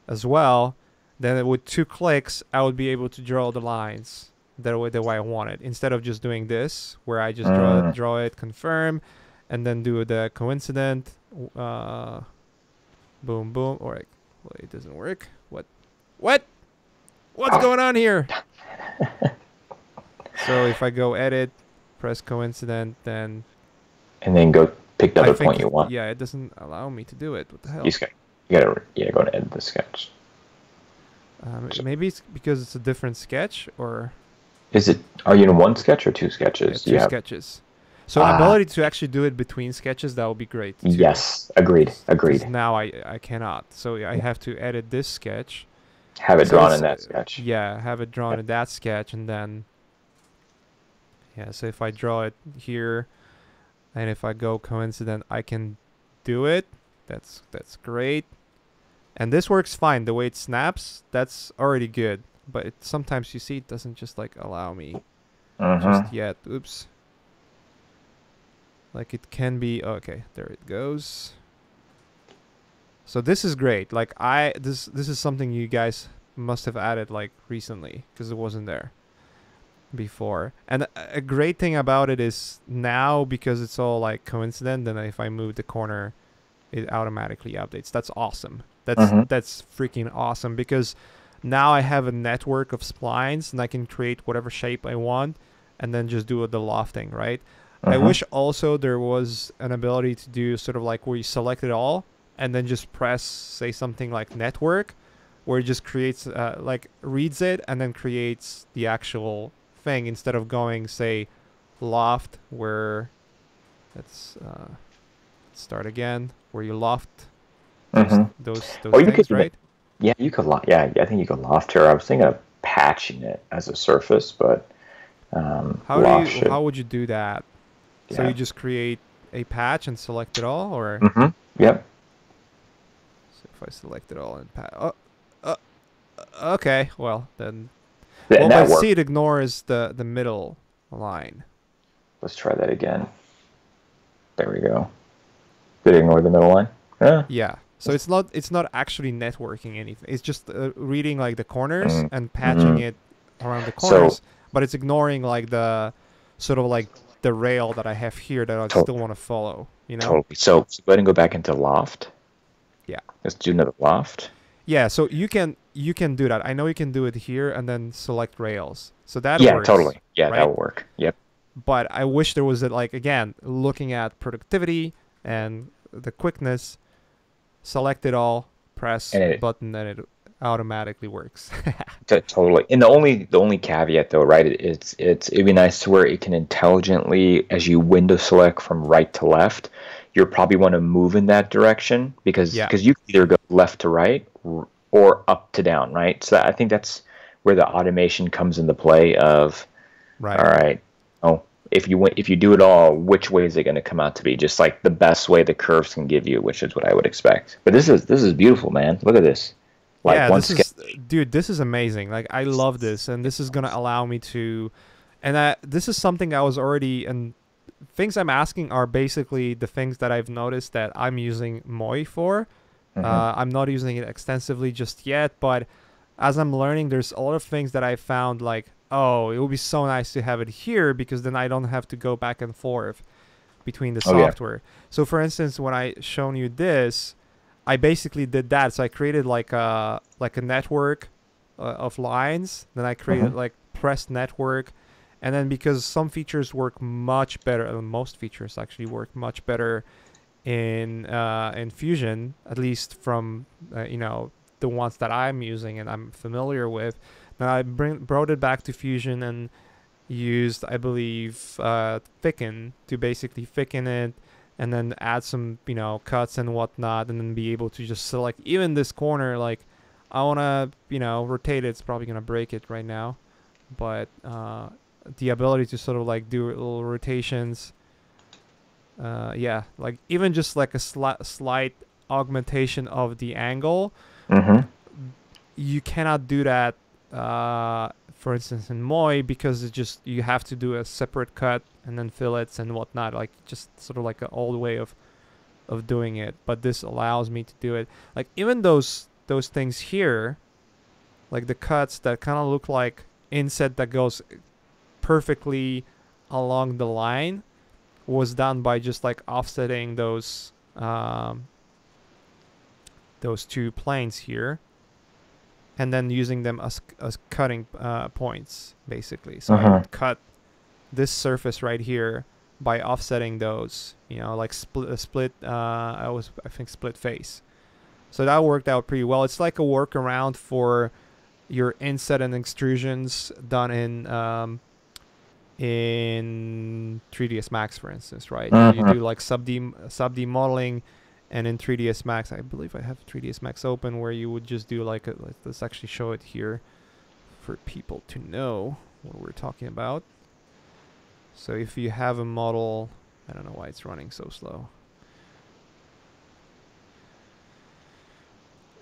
as well, then with 2 clicks, I would be able to draw the lines the way I want it, instead of just doing this, where I just draw it, confirm, and then do the coincident, boom, boom, or wait, it doesn't work. What's going on here? So if I go edit, press coincident, and then go pick the other point you want. Yeah, it doesn't allow me to do it. What the hell? You gotta go and edit the sketch. Maybe it's because it's a different sketch, or are you in one sketch or 2 sketches? Yeah, 2 sketches. So ability to actually do it between sketches, that would be great too. Yes, agreed. Now I cannot. So I have to edit this sketch. Have it drawn in that sketch. Yeah, have it drawn in that sketch, and then so if I draw it here, and if I go coincident, I can do it. That's great. And this works fine. The way it snaps, that's already good. But sometimes you see it doesn't just like allow me just yet. Oops. Like it can be. Okay, there it goes. So this is great. Like this is something you guys must have added like recently because it wasn't there before. And a great thing about it is now, because it's all like coincident, then if I move the corner, it automatically updates. That's awesome. That's freaking awesome, because now I have a network of splines and I can create whatever shape I want and then just do the lofting, right? I wish also there was an ability to do sort of like where you select it all and then just press, say, something like network, where it just creates, like reads it and then creates the actual thing, instead of going, say, loft, where let's start again, where you loft those things, right? Yeah, you could loft. Yeah, I think you could loft here. I was thinking of patching it as a surface, but how would you do that? Yeah. So you just create a patch and select it all, or? Yep. So if I select it all and patch, okay, well then. Well, but see, it ignores the middle line. Let's try that again. There we go. Did it ignore the middle line? Yeah. So it's not actually networking anything. It's just reading like the corners and patching it around the corners, but it's ignoring like the sort of like the rail that I have here that I still want to follow. You know. Totally. So go ahead and go back into loft. Yeah. Let's do another loft. Yeah. So you can do that. I know you can do it here and then select rails. So that works. Yeah, totally. Yeah, right? that will work. Yep. But I wish there was like, again, looking at productivity and the quickness, select it all, press button, and it automatically works. Totally. And the only caveat though, right, it'd be nice to where it can intelligently, as you window select from right to left, you'll probably want to move in that direction, because you can either go left to right or up to down, right? So I think that's where the automation comes into play of, right. All right, if you do it all, which way is it going to come out to be? Just like the best way the curves can give you, which is what I would expect. But this is beautiful, man. Look at this. Like, yeah, this is amazing. Like, I love this, and this is gonna allow me to, and this is something I was already, and things I'm asking are basically the things that I've noticed that I'm using Moi for. I'm not using it extensively just yet, but as I'm learning, there's a lot of things that I found like, oh, it would be so nice to have it here, because then I don't have to go back and forth between the software. So for instance, when I shown you this, I basically did that. So I created like a network of lines. Then I created like pressed network. And then because some features work much better, most features actually work much better in Fusion, at least from the ones that I'm using and I'm familiar with. Now I brought it back to Fusion and used, I believe, thicken to basically thicken it, and then add some, cuts and whatnot, and then be able to just select even this corner. Like, I want to, rotate it. It's probably going to break it right now. But the ability to sort of like do little rotations. Yeah, like even just like a slight augmentation of the angle. You cannot do that, for instance, in Moi, because you have to do a separate cut and then fillets and whatnot, like just sort of like an old way of doing it. But this allows me to do it. Like even those things here, like the cuts that kind of look like inset that goes perfectly along the line, was done by just like offsetting those two planes here, and then using them as cutting points, basically. So I would cut this surface right here by offsetting those, like split I think split face. So that worked out pretty well. It's like a workaround for your inset and extrusions done in 3ds Max, for instance, right? You do like sub-D modeling. And in 3ds Max, I believe I have 3ds Max open, where you would just do like let's actually show it here for people to know what we're talking about. So if you have a model, I don't know why it's running so slow.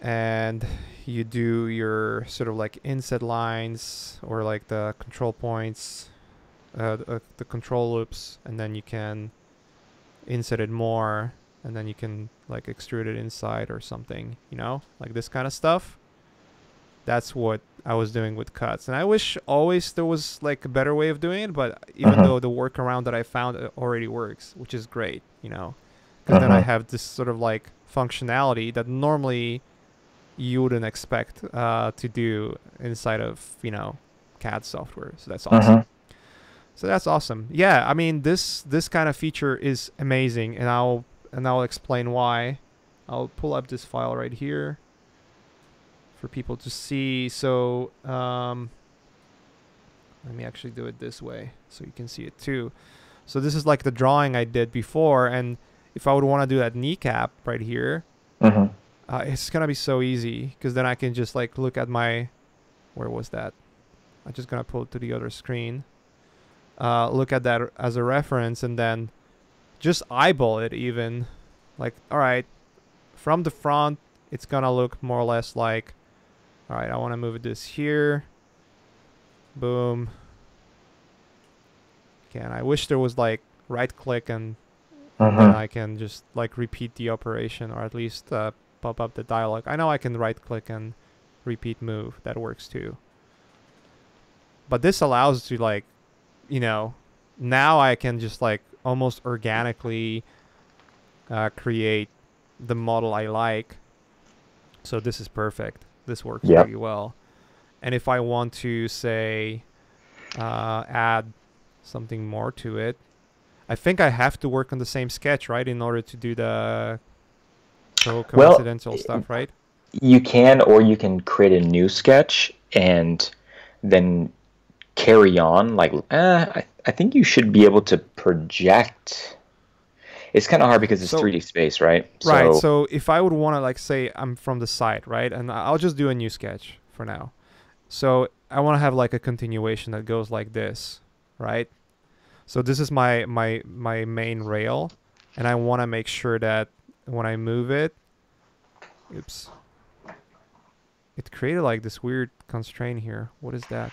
And you do your sort of like inset lines or like the control points the control loops, and then you can insert it more, and then you can like extrude it inside or something, you know, like this kind of stuff. That's what I was doing with cuts, and I wish always there was like a better way of doing it, but even though the workaround that I found already works, which is great, you know, because then I have this sort of like functionality that normally you wouldn't expect to do inside of, you know, CAD software. So that's awesome. So that's awesome. Yeah, I mean this kind of feature is amazing, and I'll explain why. I'll pull up this file right here for people to see. So let me actually do it this way so you can see it too. So this is like the drawing I did before, and if I would want to do that kneecap right here, it's gonna be so easy, because then I can just like look at my, where was that? I'm just gonna pull it to the other screen. Look at that as a reference, and then just eyeball it even. Like, all right, from the front, it's gonna look more or less like, all right, I want to move this here. Boom. Okay, and I wish there was like right click and then I can just like repeat the operation, or at least pop up the dialog. I know I can right click and repeat move. That works too. But this allows to like, you know, now I can just like almost organically create the model I like. So this is perfect. This works really well. And if I want to say add something more to it, I think I have to work on the same sketch, right, in order to do the coincidental stuff, right? You can, or you can create a new sketch and then carry on. Like, I think you should be able to project. It's kind of hard because it's 3D space, right? Right. So if I would want to, like, say I'm from the side, right, and I'll just do a new sketch for now. So I want to have like a continuation that goes like this, right? So this is my main rail, and I want to make sure that when I move it, oops, it created like this weird constraint here. What is that?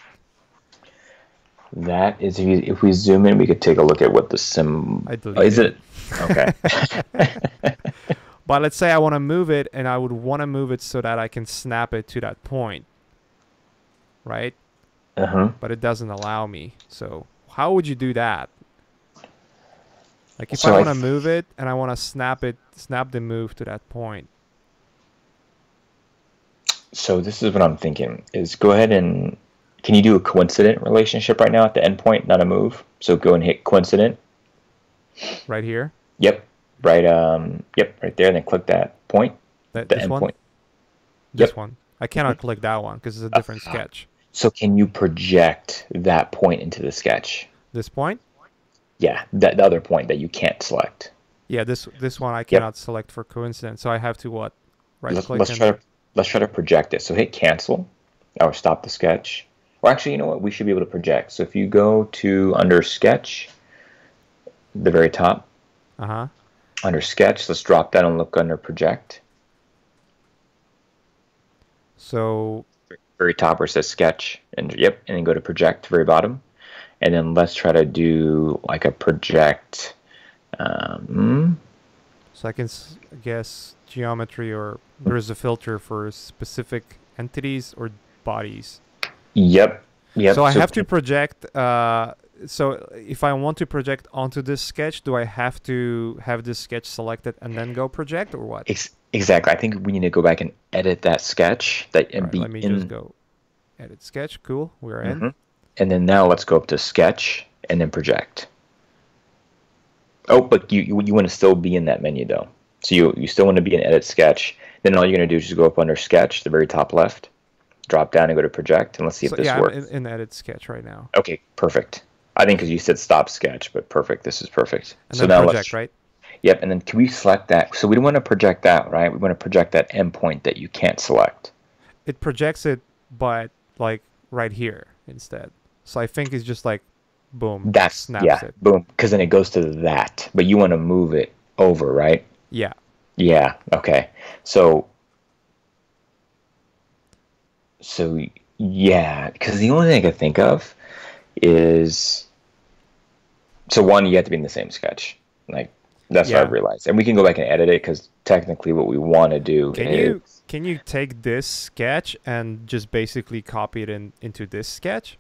That is, if we zoom in, we could take a look at what the is it? Okay. But let's say I want to move it, and I would want to move it so that I can snap it to that point, right? But it doesn't allow me. So how would you do that? Like if I want to move it and I want to snap the move to that point. So this is what I'm thinking, is go ahead and, can you do a coincident relationship right now at the endpoint, not a move? So go and hit coincident. Right here? Yep. Right right there, and then click that point. The endpoint? This one. I cannot click that one because it's a different sketch. So can you project that point into the sketch? This point? Yeah, the other point that you can't select. Yeah, this one I cannot select for coincidence, so I have to what? Right-click. Let's try to project it. So hit cancel, or stop the sketch. Or actually, you know what? We should be able to project. So if you go to under sketch, the very top. Under sketch, let's drop down and look under project. So very top where it says sketch, and and then go to project, very bottom, and then let's try to do like a project. So I can guess geometry, or there is a filter for specific entities or bodies. Yep. So I have to project. So if I want to project onto this sketch, do I have to have this sketch selected and then go project, or what? Exactly. I think we need to go back and edit that sketch. Let me just go edit sketch. Cool. We're in. And then now let's go up to sketch and then project. Oh, but you want to still be in that menu though. So you still want to be in edit sketch. Then all you're going to do is just go up under sketch, the very top left, drop down and go to project, and let's see if this works. I'm in edit sketch right now. Okay, perfect. I think because you said stop sketch, but perfect. This is perfect. And so then now project, right? Yep, and then can we select that? So we don't want to project that, right? We want to project that endpoint that you can't select. It projects it, but like right here instead. So I think it's just like, boom, snaps it. Boom, because then it goes to that. But you want to move it over, right? Yeah. Yeah, okay. So yeah, because the only thing I could think of is So one, you have to be in the same sketch. Like that's what I realized, and we can go back and edit it because technically, what we want to do Can you take this sketch and just basically copy it into this sketch?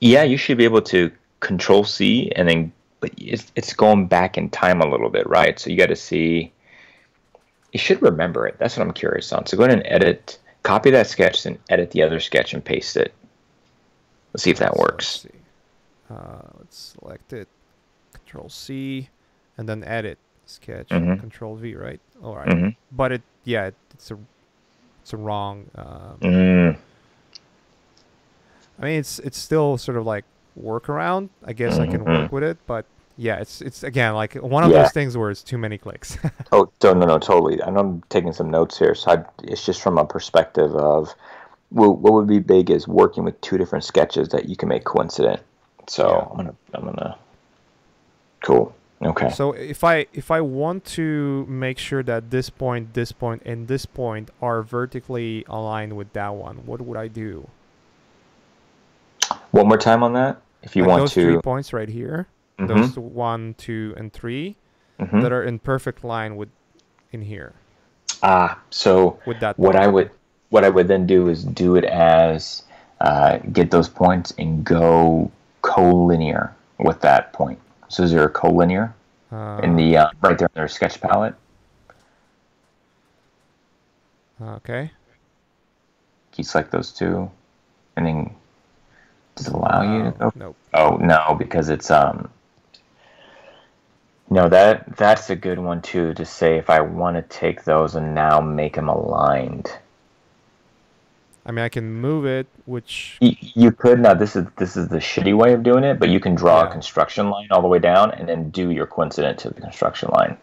Yeah, you should be able to Control C and then, but it's going back in time a little bit, right? So you got to see. You should remember it. That's what I'm curious on. So go ahead and edit, copy that sketch, and edit the other sketch and paste it. Let's see if that works. Let's see. Let's select it, Control C, and then edit sketch. Control V, right? All right. But it's a wrong. I mean, it's still sort of like workaround. I guess I can work with it, but yeah, it's again like one of those things where it's too many clicks. Oh, no, totally. I know I'm taking some notes here, so it's just from a perspective of what would be big is working with two different sketches that you can make coincident. So I'm gonna. Cool. Okay. So if I want to make sure that this point, and this point are vertically aligned with that one, what would I do? One more time on that. If you want those to, 3 points right here, those 1, 2, and 3 that are in perfect line with in here. So with that what I would then do is do it as get those points and go collinear with that point. So is there a collinear in the right there in their sketch palette? Okay. You select those two, and then does it allow you to go? Nope. Oh no, because it's no, that's a good one too. To say if I want to take those and now make them aligned. I mean, I can move it, which you could. Now this is the shitty way of doing it, but you can draw a construction line all the way down and then do your coincident to the construction line.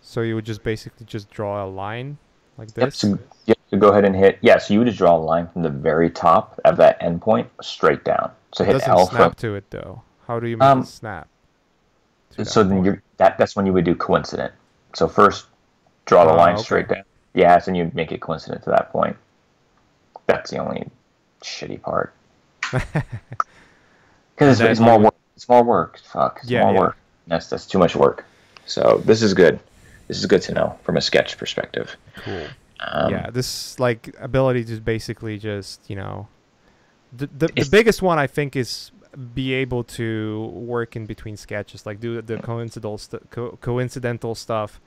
So you would just basically just draw a line like this. Yep, so go ahead and hit. Yeah, so you would just draw a line from the very top of that endpoint straight down. So hit L. Snap to it though. How do you make it snap? So then that's when you would do coincident. So first draw the line straight down. Yeah, so then you make it coincident to that point. That's the only shitty part. Because it's more work. It's more work. Fuck. It's more work. That's too much work. So this is good. This is good to know from a sketch perspective. Cool. This like ability to basically just the biggest one I think is be able to work in between sketches, like do the coincidental stuff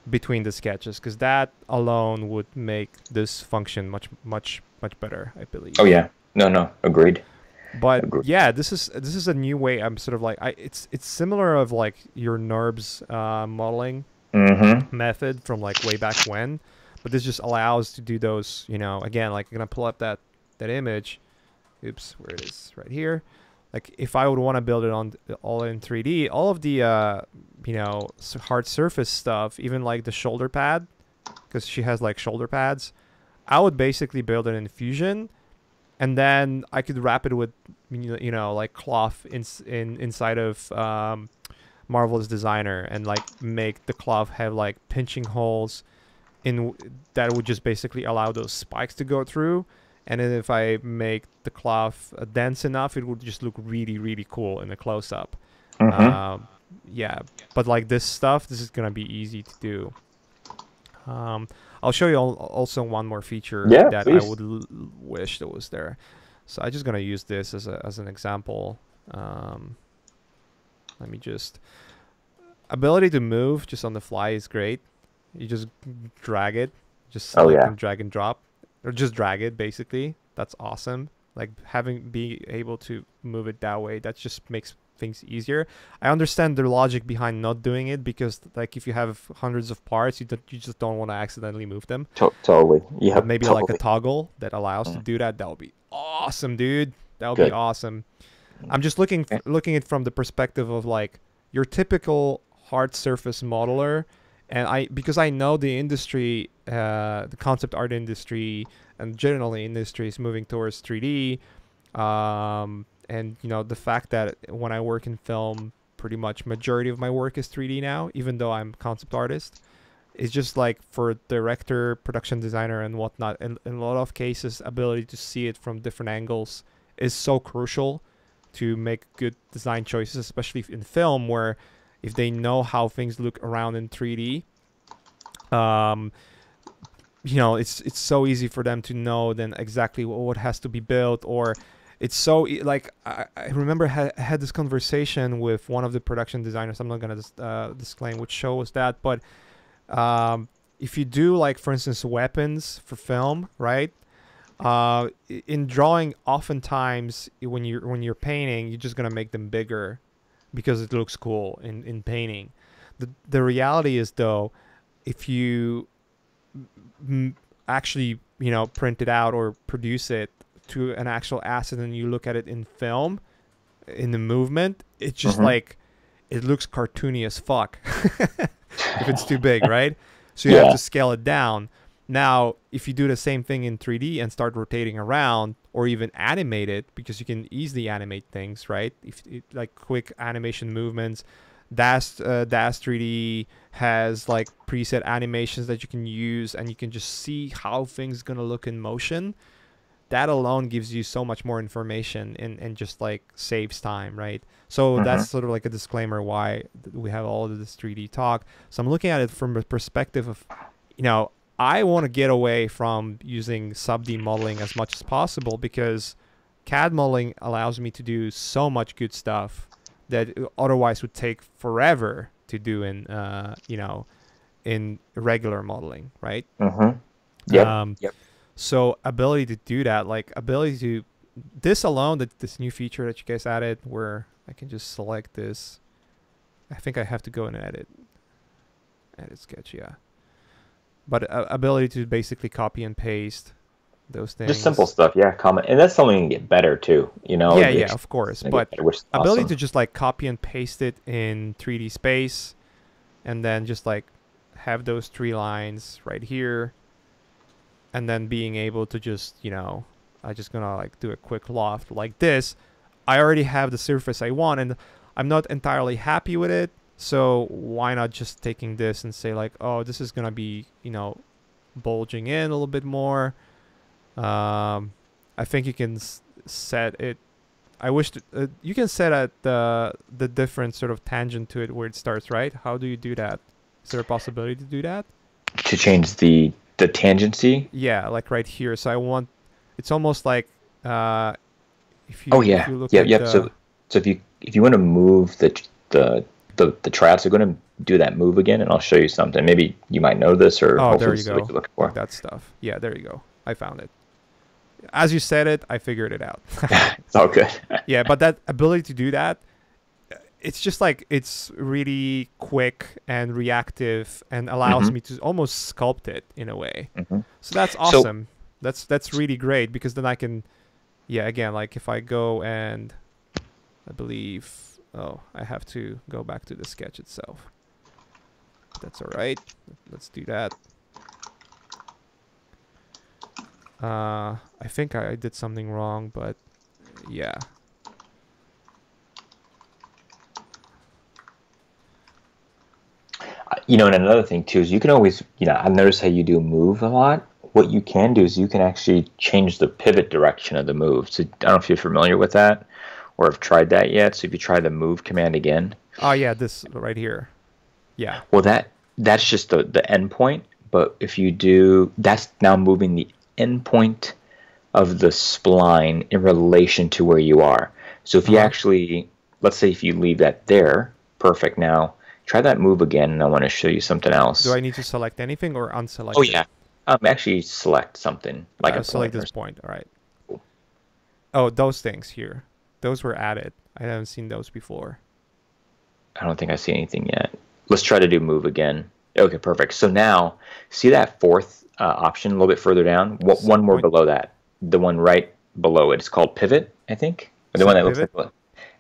between the sketches, because that alone would make this function much better, I believe. Oh yeah, no, agreed. But yeah, this is a new way. I'm sort of like it's similar of like your NURBS modeling method from like way back when, but this just allows to do those. Again, like I'm gonna pull up that image. Oops, where it is, right here. Like if I would want to build it on all in 3D, all of the hard surface stuff, even like the shoulder pad, because she has like shoulder pads, I would basically build it in Fusion, and then I could wrap it with like cloth inside of Marvelous Designer, and like make the cloth have like pinching holes in that would just basically allow those spikes to go through. And then if I make the cloth dense enough, it would just look really, really cool in a close-up. Yeah, but like this is going to be easy to do. I'll show you also one more feature that please. I would wish that was there. So I'm just going to use this as an example. Let me just... Ability to move just on the fly is great. You just drag it. Just select and drag and drop. Or just drag it, basically. That's awesome. Like be able to move it that way, that just makes things easier. I understand the logic behind not doing it, because like if you have hundreds of parts, you just don't want to accidentally move them. Totally. Yeah. But maybe like a toggle that allows to do that. That would be awesome, dude. That would be awesome. I'm just looking at it from the perspective of like your typical hard surface modeler. And because I know the industry, the concept art industry, and generally industry is moving towards 3D, and the fact that when I work in film, pretty much majority of my work is 3D now, even though I'm a concept artist. It's just like for director, production designer, and whatnot. In a lot of cases, ability to see it from different angles is so crucial to make good design choices, especially in film, where if they know how things look around in 3D, you know, it's so easy for them to know then exactly what has to be built. Or it's so like I remember I had this conversation with one of the production designers. I'm not gonna disclaim which show was that, but if you do, like, for instance, weapons for film, right? In drawing, oftentimes when you're painting, you're just gonna make them bigger because it looks cool in painting. The reality is, though, if you actually, you know, print it out or produce it to an actual asset and you look at it in film, in the movement, it's just like, it looks cartoony as fuck if it's too big, right? So you have to scale it down. Now, if you do the same thing in 3D and start rotating around, or even animate it, because you can easily animate things, right? Like quick animation movements, DAS 3D has like preset animations that you can use, and you can just see how things gonna look in motion. That alone gives you so much more information and just like saves time, right? So that's sort of like a disclaimer why we have all of this 3D talk. So I'm looking at it from a perspective of, you know, I want to get away from using sub-D modeling as much as possible, because CAD modeling allows me to do so much good stuff that otherwise would take forever to do in, you know, in regular modeling, right? Yep. So ability to do that, like ability to, this alone, this new feature that you guys added, where I can just select this. I think I have to go and edit sketch, yeah. But ability to basically copy and paste those things. Just simple stuff, yeah. Comment, and that's something you can get better too. You know. Yeah, of course. But ability to just like copy and paste it in 3D space, and then just like have those 3 lines right here, and then being able to just, you know, I just gonna like do a quick loft like this. I already have the surface I want, and I'm not entirely happy with it. So why not just taking this and say like, oh, this is gonna be, you know, bulging in a little bit more. I think you can set it. I wish you can set at the different sort of tangent to it where it starts, right? How do you do that? Is there a possibility to do that? To change the tangency? Yeah, like right here. So I want, it's almost like if you if you look at so if you want to move the tryouts, are going to do that move again, and I'll show you something. Maybe you might know this, or there you go. What you're looking for. That stuff. Yeah, there you go. I found it. As you said it, I figured it out. It's all good. Yeah, but that ability to do that, it's just like, it's really quick and reactive, and allows me to almost sculpt it in a way. So that's awesome. So, that's really great, because then I can, yeah, again, like if I go and I believe, oh, I have to go back to the sketch itself. That's all right. Let's do that. I think I did something wrong, but yeah. You know, and another thing too is you can always, you know, I've noticed how you do move a lot. What you can do is you can actually change the pivot direction of the move. So I don't know if you're familiar with that or have tried that yet. So if you try the move command again. Oh yeah, this right here. Yeah. Well, that's just the end point. But if you do, that's now moving the end point of the spline in relation to where you are. So if you actually, let's say if you leave that there, perfect. Now try that move again, and I want to show you something else. Do I need to select anything or unselect? Oh yeah. Actually select something like a select this point. All right. Cool. Oh, those things here. Those were added. I haven't seen those before. I don't think I see anything yet. Let's try to do move again. Okay, perfect. So now, see that fourth option a little bit further down? One more below that. The one right below it. It's called pivot, I think. Or the one that looks like,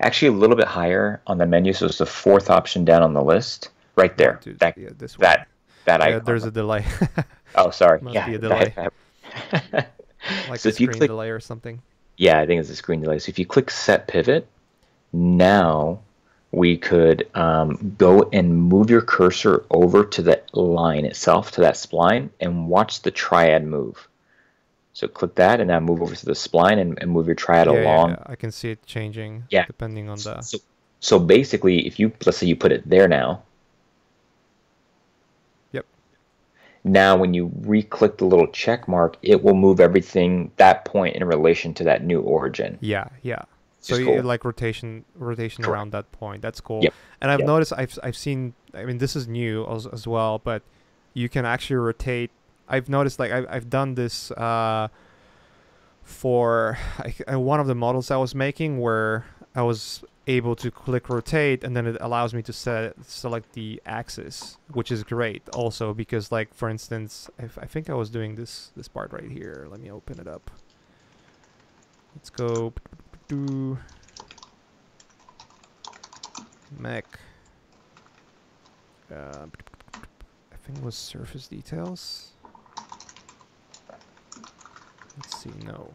actually a little bit higher on the menu. So it's the fourth option down on the list. Right there. Dude, this one. That icon. There's a delay. Oh, sorry. Must be a delay. Like so a screen delay or something. Yeah, I think it's a screen delay. So if you click set pivot, now we could go and move your cursor over to the line itself, to that spline, and watch the triad move. So click that and now move over to the spline and move your triad along. I can see it changing Yeah. depending on the... So basically, if you, let's say you put it there now. Yep. Now when you re-click the little check mark, it will move everything, that point in relation to that new origin. Yeah. So cool. you like rotation around that point. That's cool. Yep. And I've noticed, I've seen, I mean, this is new as well, but you can actually rotate. I've noticed, like, I've done this for one of the models I was making, where I was able to click rotate, and then it allows me to select the axis, which is great also, because, like, for instance, I think I was doing this part right here. Let me open it up. Let's go to mech. I think it was surface details. Let's see. No,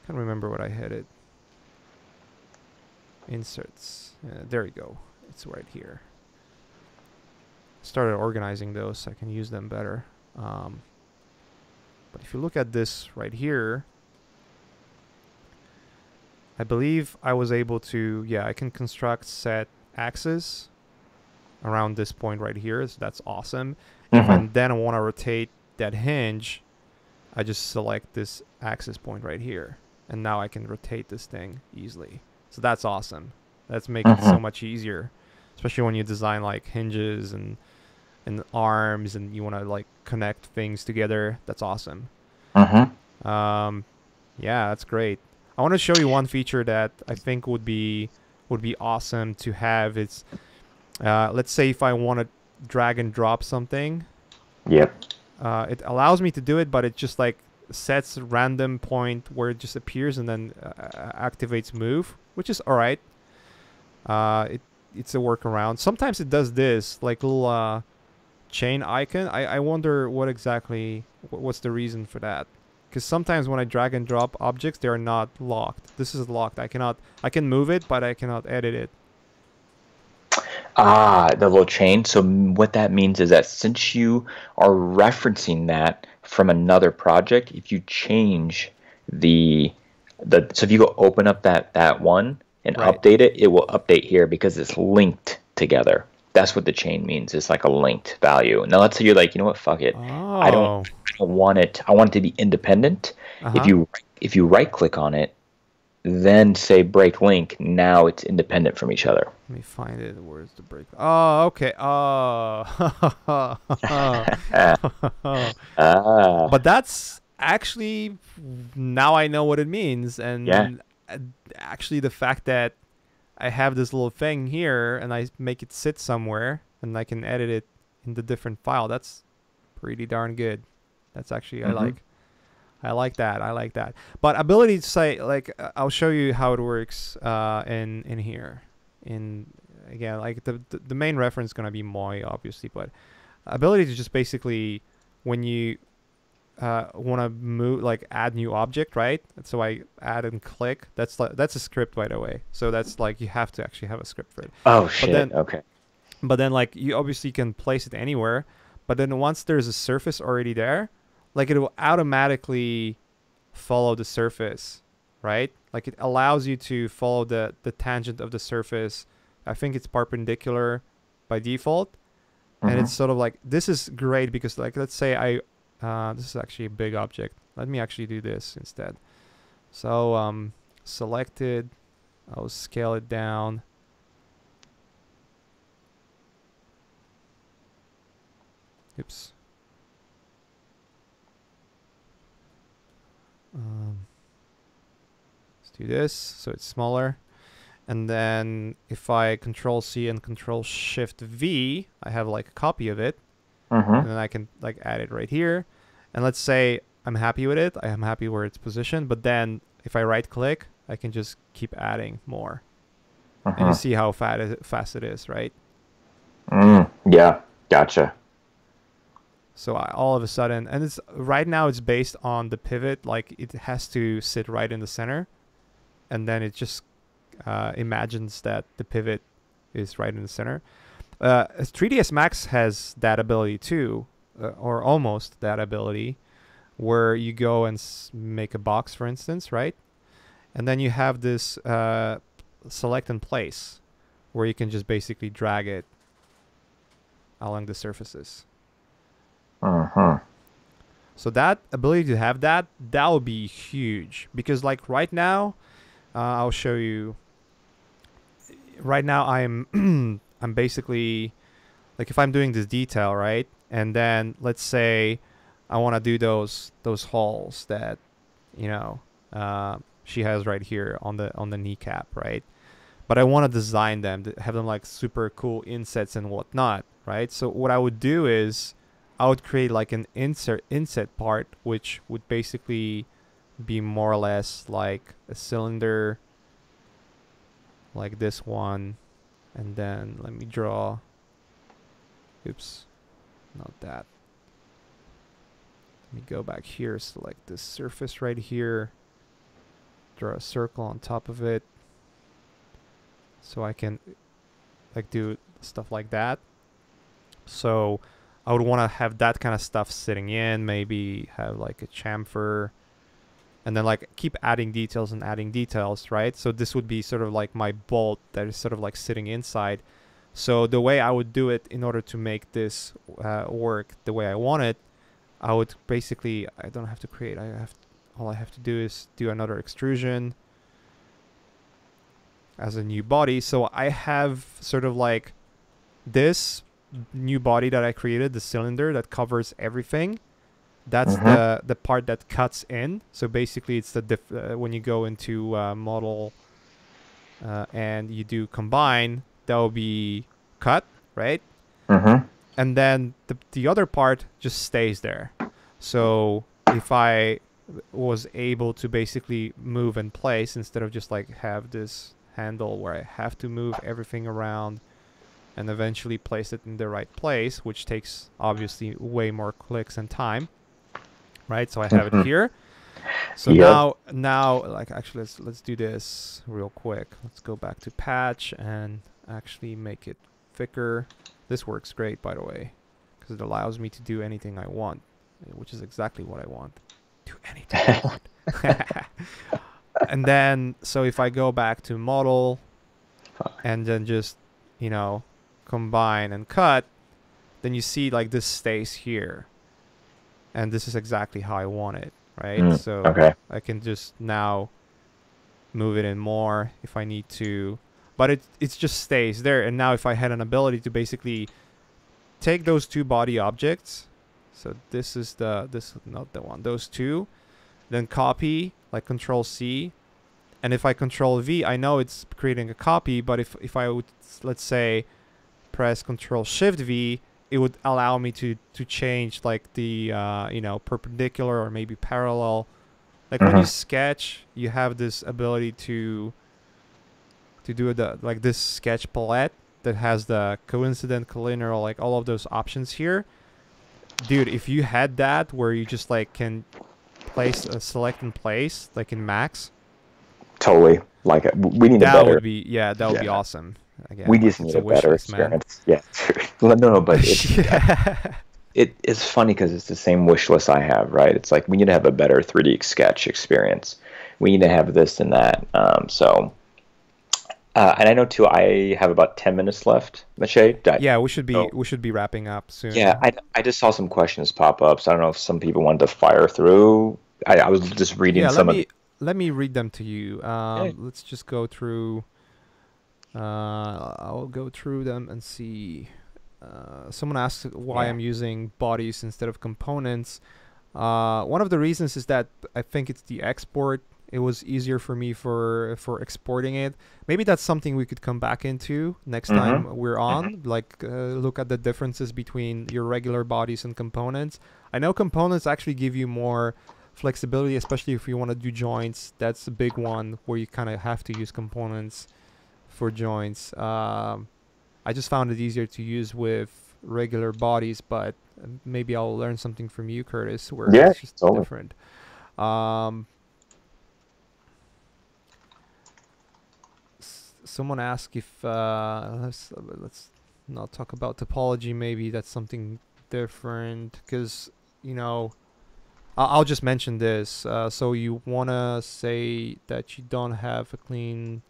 can't remember what I had it. Inserts. There you go. It's right here. Started organizing those so I can use them better. But if you look at this right here, I believe I was able to, I can construct set axis around this point right here. So that's awesome. And then I want to rotate that hinge, I just select this axis point right here. And now I can rotate this thing easily. So that's awesome. That's making it so much easier, especially when you design like hinges and arms and you want to like connect things together. That's awesome. Yeah, that's great. I want to show you one feature that I think would be awesome to have. It's let's say if I want to drag and drop something. Yep. It allows me to do it, but it just like sets a random point where it just appears and then activates move, which is all right. It's a workaround. Sometimes it does this like little chain icon. I wonder what's the reason for that. Because sometimes when I drag and drop objects, they are not locked. This is locked. I can move it, but I cannot edit it. The little chain. So what that means is that since you are referencing that from another project, if you change so if you go open up that one and update it, it will update here because it's linked together. That's what the chain means. It's like a linked value. Now let's say you're like, you know what, fuck it. Oh. I don't want it. I want it to be independent. If you right click on it, then say break link, now it's independent from each other. Let me find it. Where's the break? Oh, okay. Oh. But that's actually, now I know what it means. And actually the fact that I have this little thing here and I make it sit somewhere and I can edit it in the different file, that's pretty darn good. That's actually, I like that. But ability to say, like, I'll show you how it works in here. Again, like the main reference is gonna be Maciej, obviously, but ability to just basically, when you want to move, like add new object, right? So I add and click. That's a script, by the way. So that's like you have to actually have a script for it. Oh shit. Okay. But then like you obviously can place it anywhere. But then once there's a surface already there, like it will automatically follow the surface, right? Like it allows you to follow the tangent of the surface. I think it's perpendicular by default. And it's sort of like, this is great because like, let's say this is actually a big object. Let me actually do this instead. So selected, I'll scale it down. Oops. Let's do this so it's smaller. And then if I Control C and Control Shift V, I have like a copy of it. And then I can like add it right here. And let's say I'm happy with it. I am happy where it's positioned. But then if I right click, I can just keep adding more. And you see how fast it is, right? Yeah, gotcha. So all of a sudden, and it's right now it's based on the pivot. Like it has to sit right in the center. And then it just imagines that the pivot is right in the center. 3ds Max has that ability too, or almost that ability. where you go and make a box, for instance, right? And then you have this select and place, where you can just basically drag it along the surfaces. So that ability to have that would be huge, because like right now, I'll show you. Right now I'm I'm basically, like, if I'm doing this detail, right, and then let's say I want to do those holes that, you know, she has right here on the kneecap, right? But I want to design them to have them like super cool insets and whatnot, right? So what I would do is I would create like an inset part, which would basically be more or less like a cylinder, like this one, and then let me draw. Oops, not that. Let me go back here, select this surface right here, draw a circle on top of it, so I can like do stuff like that. So I would want to have that kind of stuff sitting in, maybe have like a chamfer, and then like keep adding details and adding details, right? So this would be sort of like my bolt that is sort of like sitting inside. So the way I would do it in order to make this work the way I want it, I would basically, I don't have to create, all I have to do is do another extrusion as a new body. So I have sort of like this new body that I created, the cylinder that covers everything. That's the part that cuts in. So basically it's the when you go into model and you do combine, that will be cut, right? And then the other part just stays there. So if I was able to basically move and place, instead of just like have this handle where I have to move everything around and eventually place it in the right place, which takes obviously way more clicks and time, right? So I have it here. So now like, actually let's do this real quick. Let's go back to patch and actually make it thicker. This works great, by the way, because it allows me to do anything I want, which is exactly what I want. Do anything I want. And then, so if I go back to model and then just, you know, combine and cut, then you see like this stays here. And this is exactly how I want it, right? So I can just now move it in more if I need to. But it just stays there. And now if I had an ability to basically take those two body objects, so this is not the one, those two, then copy, like Control C, and if I Control V, I know it's creating a copy, but if I would, let's say, press Control Shift V, it would allow me to change like the you know, perpendicular or maybe parallel. Like when you sketch, you have this ability to do the like this sketch palette that has the coincident, collinear, like all of those options here. Dude, if you had that where you just like can place select and place like in Max, totally. Like we need that a better. Would be that would be awesome. Again, we just need a better experience. Man. Yeah. No, but it's funny because it's the same wish list I have, right? It's like we need to have a better 3D sketch experience. We need to have this and that. And I know too, I have about 10 minutes left, Maciej. Yeah, we should be wrapping up soon. Yeah, I just saw some questions pop up, so I don't know if some people wanted to fire through. I was just reading some of. Let me read them to you. Let's just go through. I'll go through them and see. Someone asked why I'm using bodies instead of components. One of the reasons is that I think it's the export. It was easier for me for exporting it. Maybe that's something we could come back into next time we're on. Like look at the differences between your regular bodies and components. I know components actually give you more flexibility, especially if you want to do joints. That's a big one where you kind of have to use components for joints. I just found it easier to use with regular bodies, but maybe I'll learn something from you, Curtis, where it's just different. Someone asked if let's not talk about topology. Maybe that's something different, because you know, I'll just mention this. So you wanna say that you don't have to clean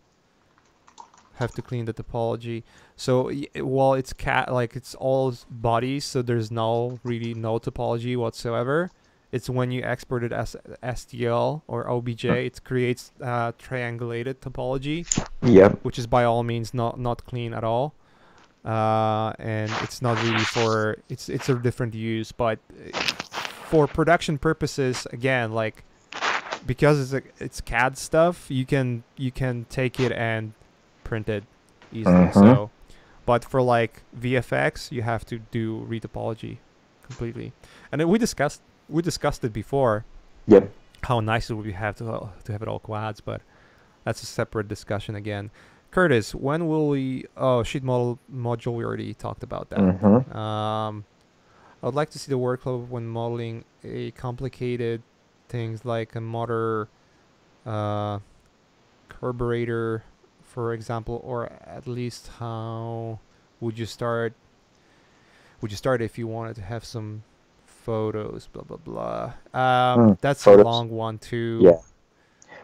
the topology. So well, it's it's all bodies, so there's really no topology whatsoever. It's when you export it as STL or OBJ, it creates triangulated topology. Yep. Which is by all means not clean at all. And it's not really for it's a different use, but for production purposes, again, like because it's CAD stuff, you can take it and print it easily. So, but for like VFX, you have to do retopology completely. And then we discussed it before. Yep. How nice it would be have to have it all quads, but that's a separate discussion again. Curtis, when will we? Oh, sheet module. We already talked about that. I would like to see the workflow when modeling a complicated things like a motor, carburetor, for example, or at least how would you start? Would you start if you wanted to have some photos? Blah blah blah. That's photos. A long one too.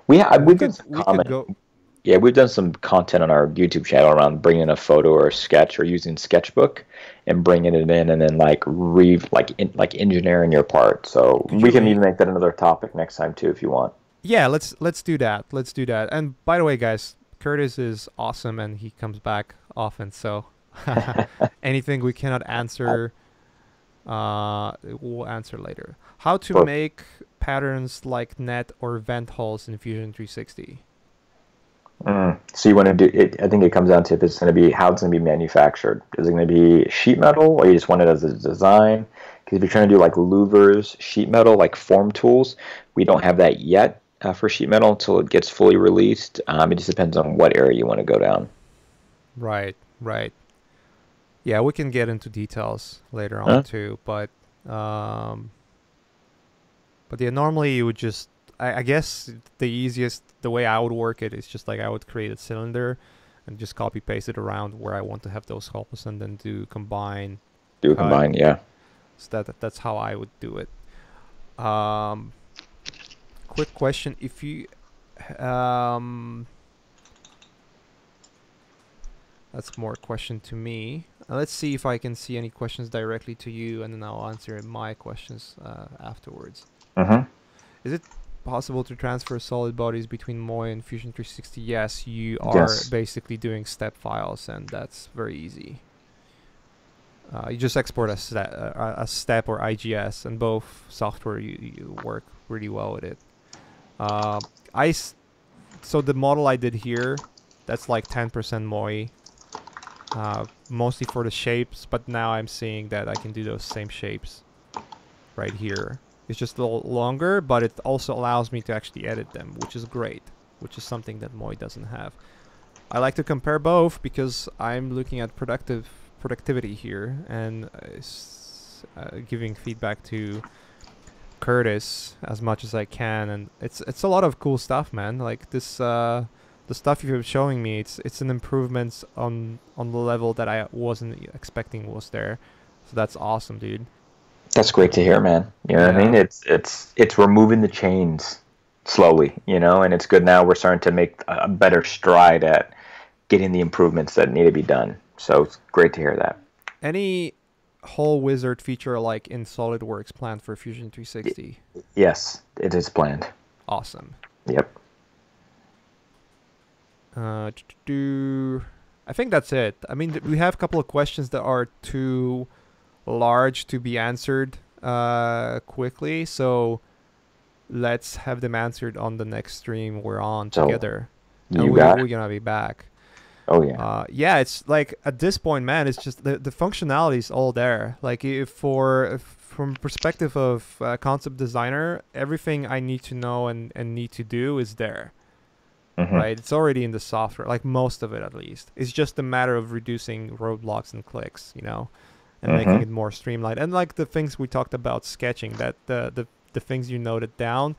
Yeah, we've done some comment. Yeah, we've done some content on our YouTube channel around bringing a photo or a sketch or using Sketchbook and bringing it in, and then like engineering your part. So we can even make that another topic next time too, if you want. Yeah, let's do that. Let's do that. And by the way, guys, Curtis is awesome, and he comes back often. So anything we cannot answer, we'll answer later. How to make patterns like net or vent holes in Fusion 360. So you want to do it? I think it comes down to if it's going to be how it's going to be manufactured. Is it going to be sheet metal, or you just want it as a design? Because if you're trying to do like louvers, sheet metal, like form tools, we don't have that yet for sheet metal until it gets fully released. It just depends on what area you want to go down. Right. Yeah, we can get into details later on too, but yeah, normally you would just. I guess the way I would work it is just like I would create a cylinder and just copy paste it around where I want to have those holes and then combine, yeah. So that's how I would do it. Quick question: if you, that's more a question to me. Let's see if I can see any questions directly to you, and then I'll answer my questions afterwards. Is it possible to transfer solid bodies between Moy and Fusion 360? Yes, you are basically doing step files, and that's very easy. You just export a step or IGS, and both software you work really well with it. So the model I did here, that's like 10% Moy, mostly for the shapes, but now I'm seeing that I can do those same shapes right here. It's just a little longer, but it also allows me to actually edit them, which is great, which is something that Moy doesn't have. I like to compare both because I'm looking at productivity here and giving feedback to Curtis as much as I can, and it's a lot of cool stuff, man. Like this, the stuff you're showing me, it's an improvement on the level that I wasn't expecting was there. So that's awesome, dude. That's great to hear, man. You know what I mean? It's removing the chains slowly, and it's good now. We're starting to make a better stride at getting the improvements that need to be done. So it's great to hear that. Any whole wizard feature like in SolidWorks planned for Fusion 360? Yes, it is planned. Awesome. Yep. I think that's it. I mean, we have a couple of questions that are too large to be answered quickly, so let's have them answered on the next stream we're on together. We're gonna be back. Oh yeah. Yeah, it's like at this point, man, it's just the functionality is all there. Like from perspective of concept designer, everything I need to know and need to do is there. Right? It's already in the software, like most of it at least. It's just a matter of reducing roadblocks and clicks, and making it more streamlined. And like the things we talked about sketching, that the things you noted down,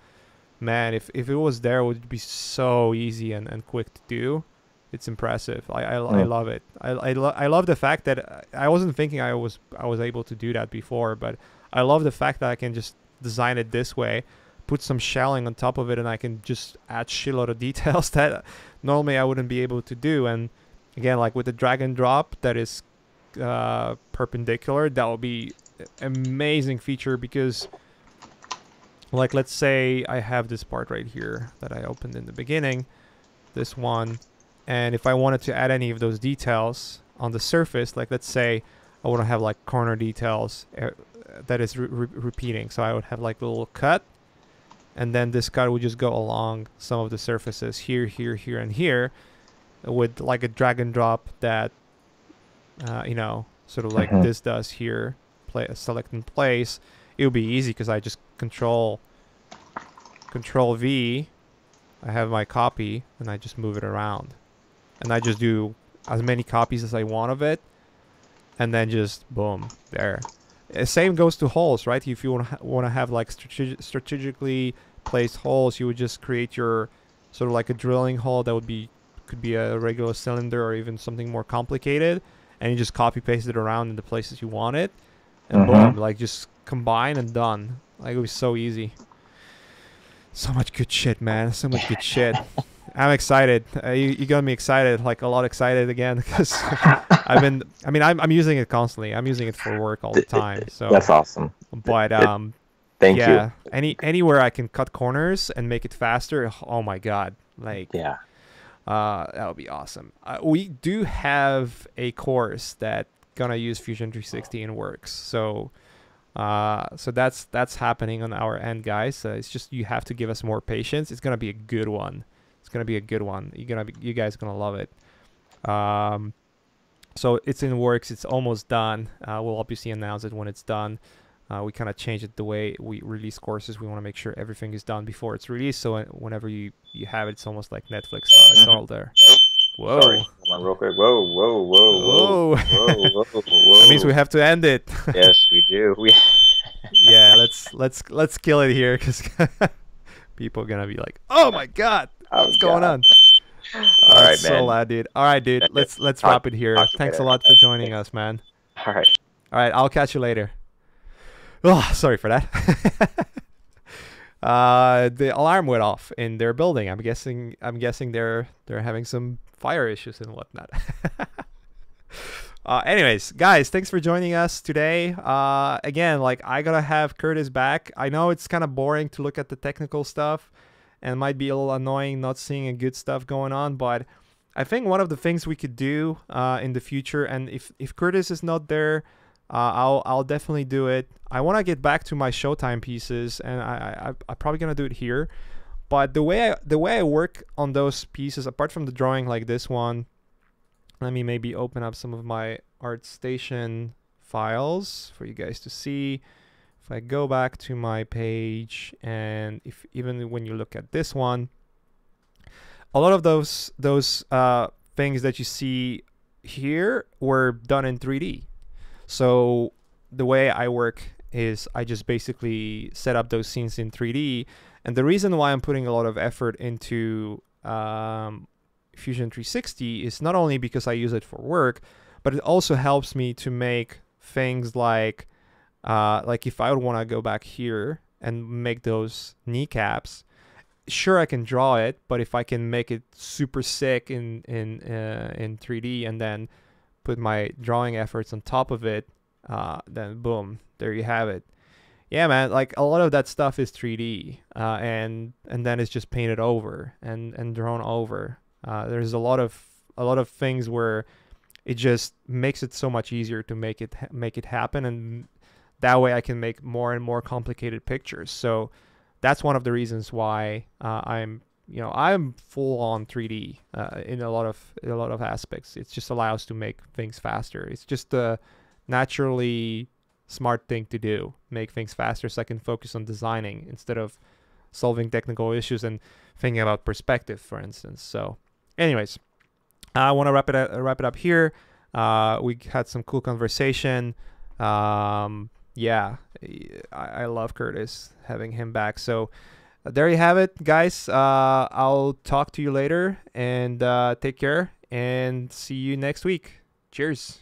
man, if it was there, it would be so easy and quick to do. It's impressive. I love it. I love the fact that I wasn't thinking I was able to do that before, but I love the fact that I can just design it this way, put some shelling on top of it, and I can just add shitload of details that normally I wouldn't be able to do. And again, like with the drag and drop that is perpendicular, that will be amazing feature, because like let's say I have this part right here that I opened in the beginning, this one, and if I wanted to add any of those details on the surface, like let's say I want to have like corner details that is repeating, so I would have like a little cut, and then this cut would just go along some of the surfaces here, here, here, and here, with like a drag and drop that you know, sort of like this does here, select in place. It would be easy because I just control V, I have my copy, and I just move it around, and I just do as many copies as I want of it, and then just boom, there. Same goes to holes, right? If you want to have like strategically placed holes, you would just create your sort of like a drilling hole that could be a regular cylinder or even something more complicated, and you just copy paste it around in the places you want it, and boom, like just combine and done. Like it was so easy. So much good shit, man. So much good shit. I'm excited. You got me excited, like a lot excited again, because I'm using it constantly. I'm using it for work all the time. So that's awesome. But thank you. Anywhere I can cut corners and make it faster. Oh my god, like yeah. That would be awesome. We do have a course that gonna use Fusion 360 in Works. So that's happening on our end, guys. It's just you have to give us more patience. It's gonna be a good one. It's gonna be a good one. You guys gonna love it. So it's in Works. It's almost done. We'll obviously announce it when it's done. We kind of changed it the way we release courses. We want to make sure everything is done before it's released. So whenever you have it, it's almost like Netflix. It's all there. Whoa! Sorry. Hold on real quick. Whoa! That means we have to end it. Yes, we do. Yeah, let's kill it here, because people are gonna be like, "Oh my god, what's going on?" All right, man. So loud, dude. All right, dude. Let's wrap it here. Thanks a lot for joining us, man. All right. All right. I'll catch you later. Oh, sorry for that. The alarm went off in their building. I'm guessing they're having some fire issues and whatnot. Anyways, guys, thanks for joining us today. Again, like I gotta have Curtis back. I know it's kind of boring to look at the technical stuff, and might be a little annoying not seeing a good stuff going on, but I think one of the things we could do in the future, and if Curtis is not there, I'll definitely do it. I want to get back to my Showtime pieces, and I'm probably gonna do it here. But the way I work on those pieces, apart from the drawing like this one, let me maybe open up some of my ArtStation files for you guys to see. If I go back to my page, and even when you look at this one, a lot of those things that you see here were done in 3D. So the way I work is I just basically set up those scenes in 3D. And the reason why I'm putting a lot of effort into Fusion 360 is not only because I use it for work, but it also helps me to make things like if I would want to go back here and make those kneecaps, sure, I can draw it, but if I can make it super sick in 3D and then put my drawing efforts on top of it, then boom, there you have it. Yeah, man, like a lot of that stuff is 3D, and then it's just painted over and drawn over. There's a lot of things where it just makes it so much easier to make it happen, and that way I can make more and more complicated pictures. So that's one of the reasons why I'm full on 3D in a lot of aspects. It just allows to make things faster. It's just a naturally smart thing to do, make things faster, so I can focus on designing instead of solving technical issues and thinking about perspective, for instance. So anyways, I want to wrap it up here. We had some cool conversation. Yeah, I love Curtis, having him back. So there you have it, guys. I'll talk to you later, and take care, and see you next week. Cheers.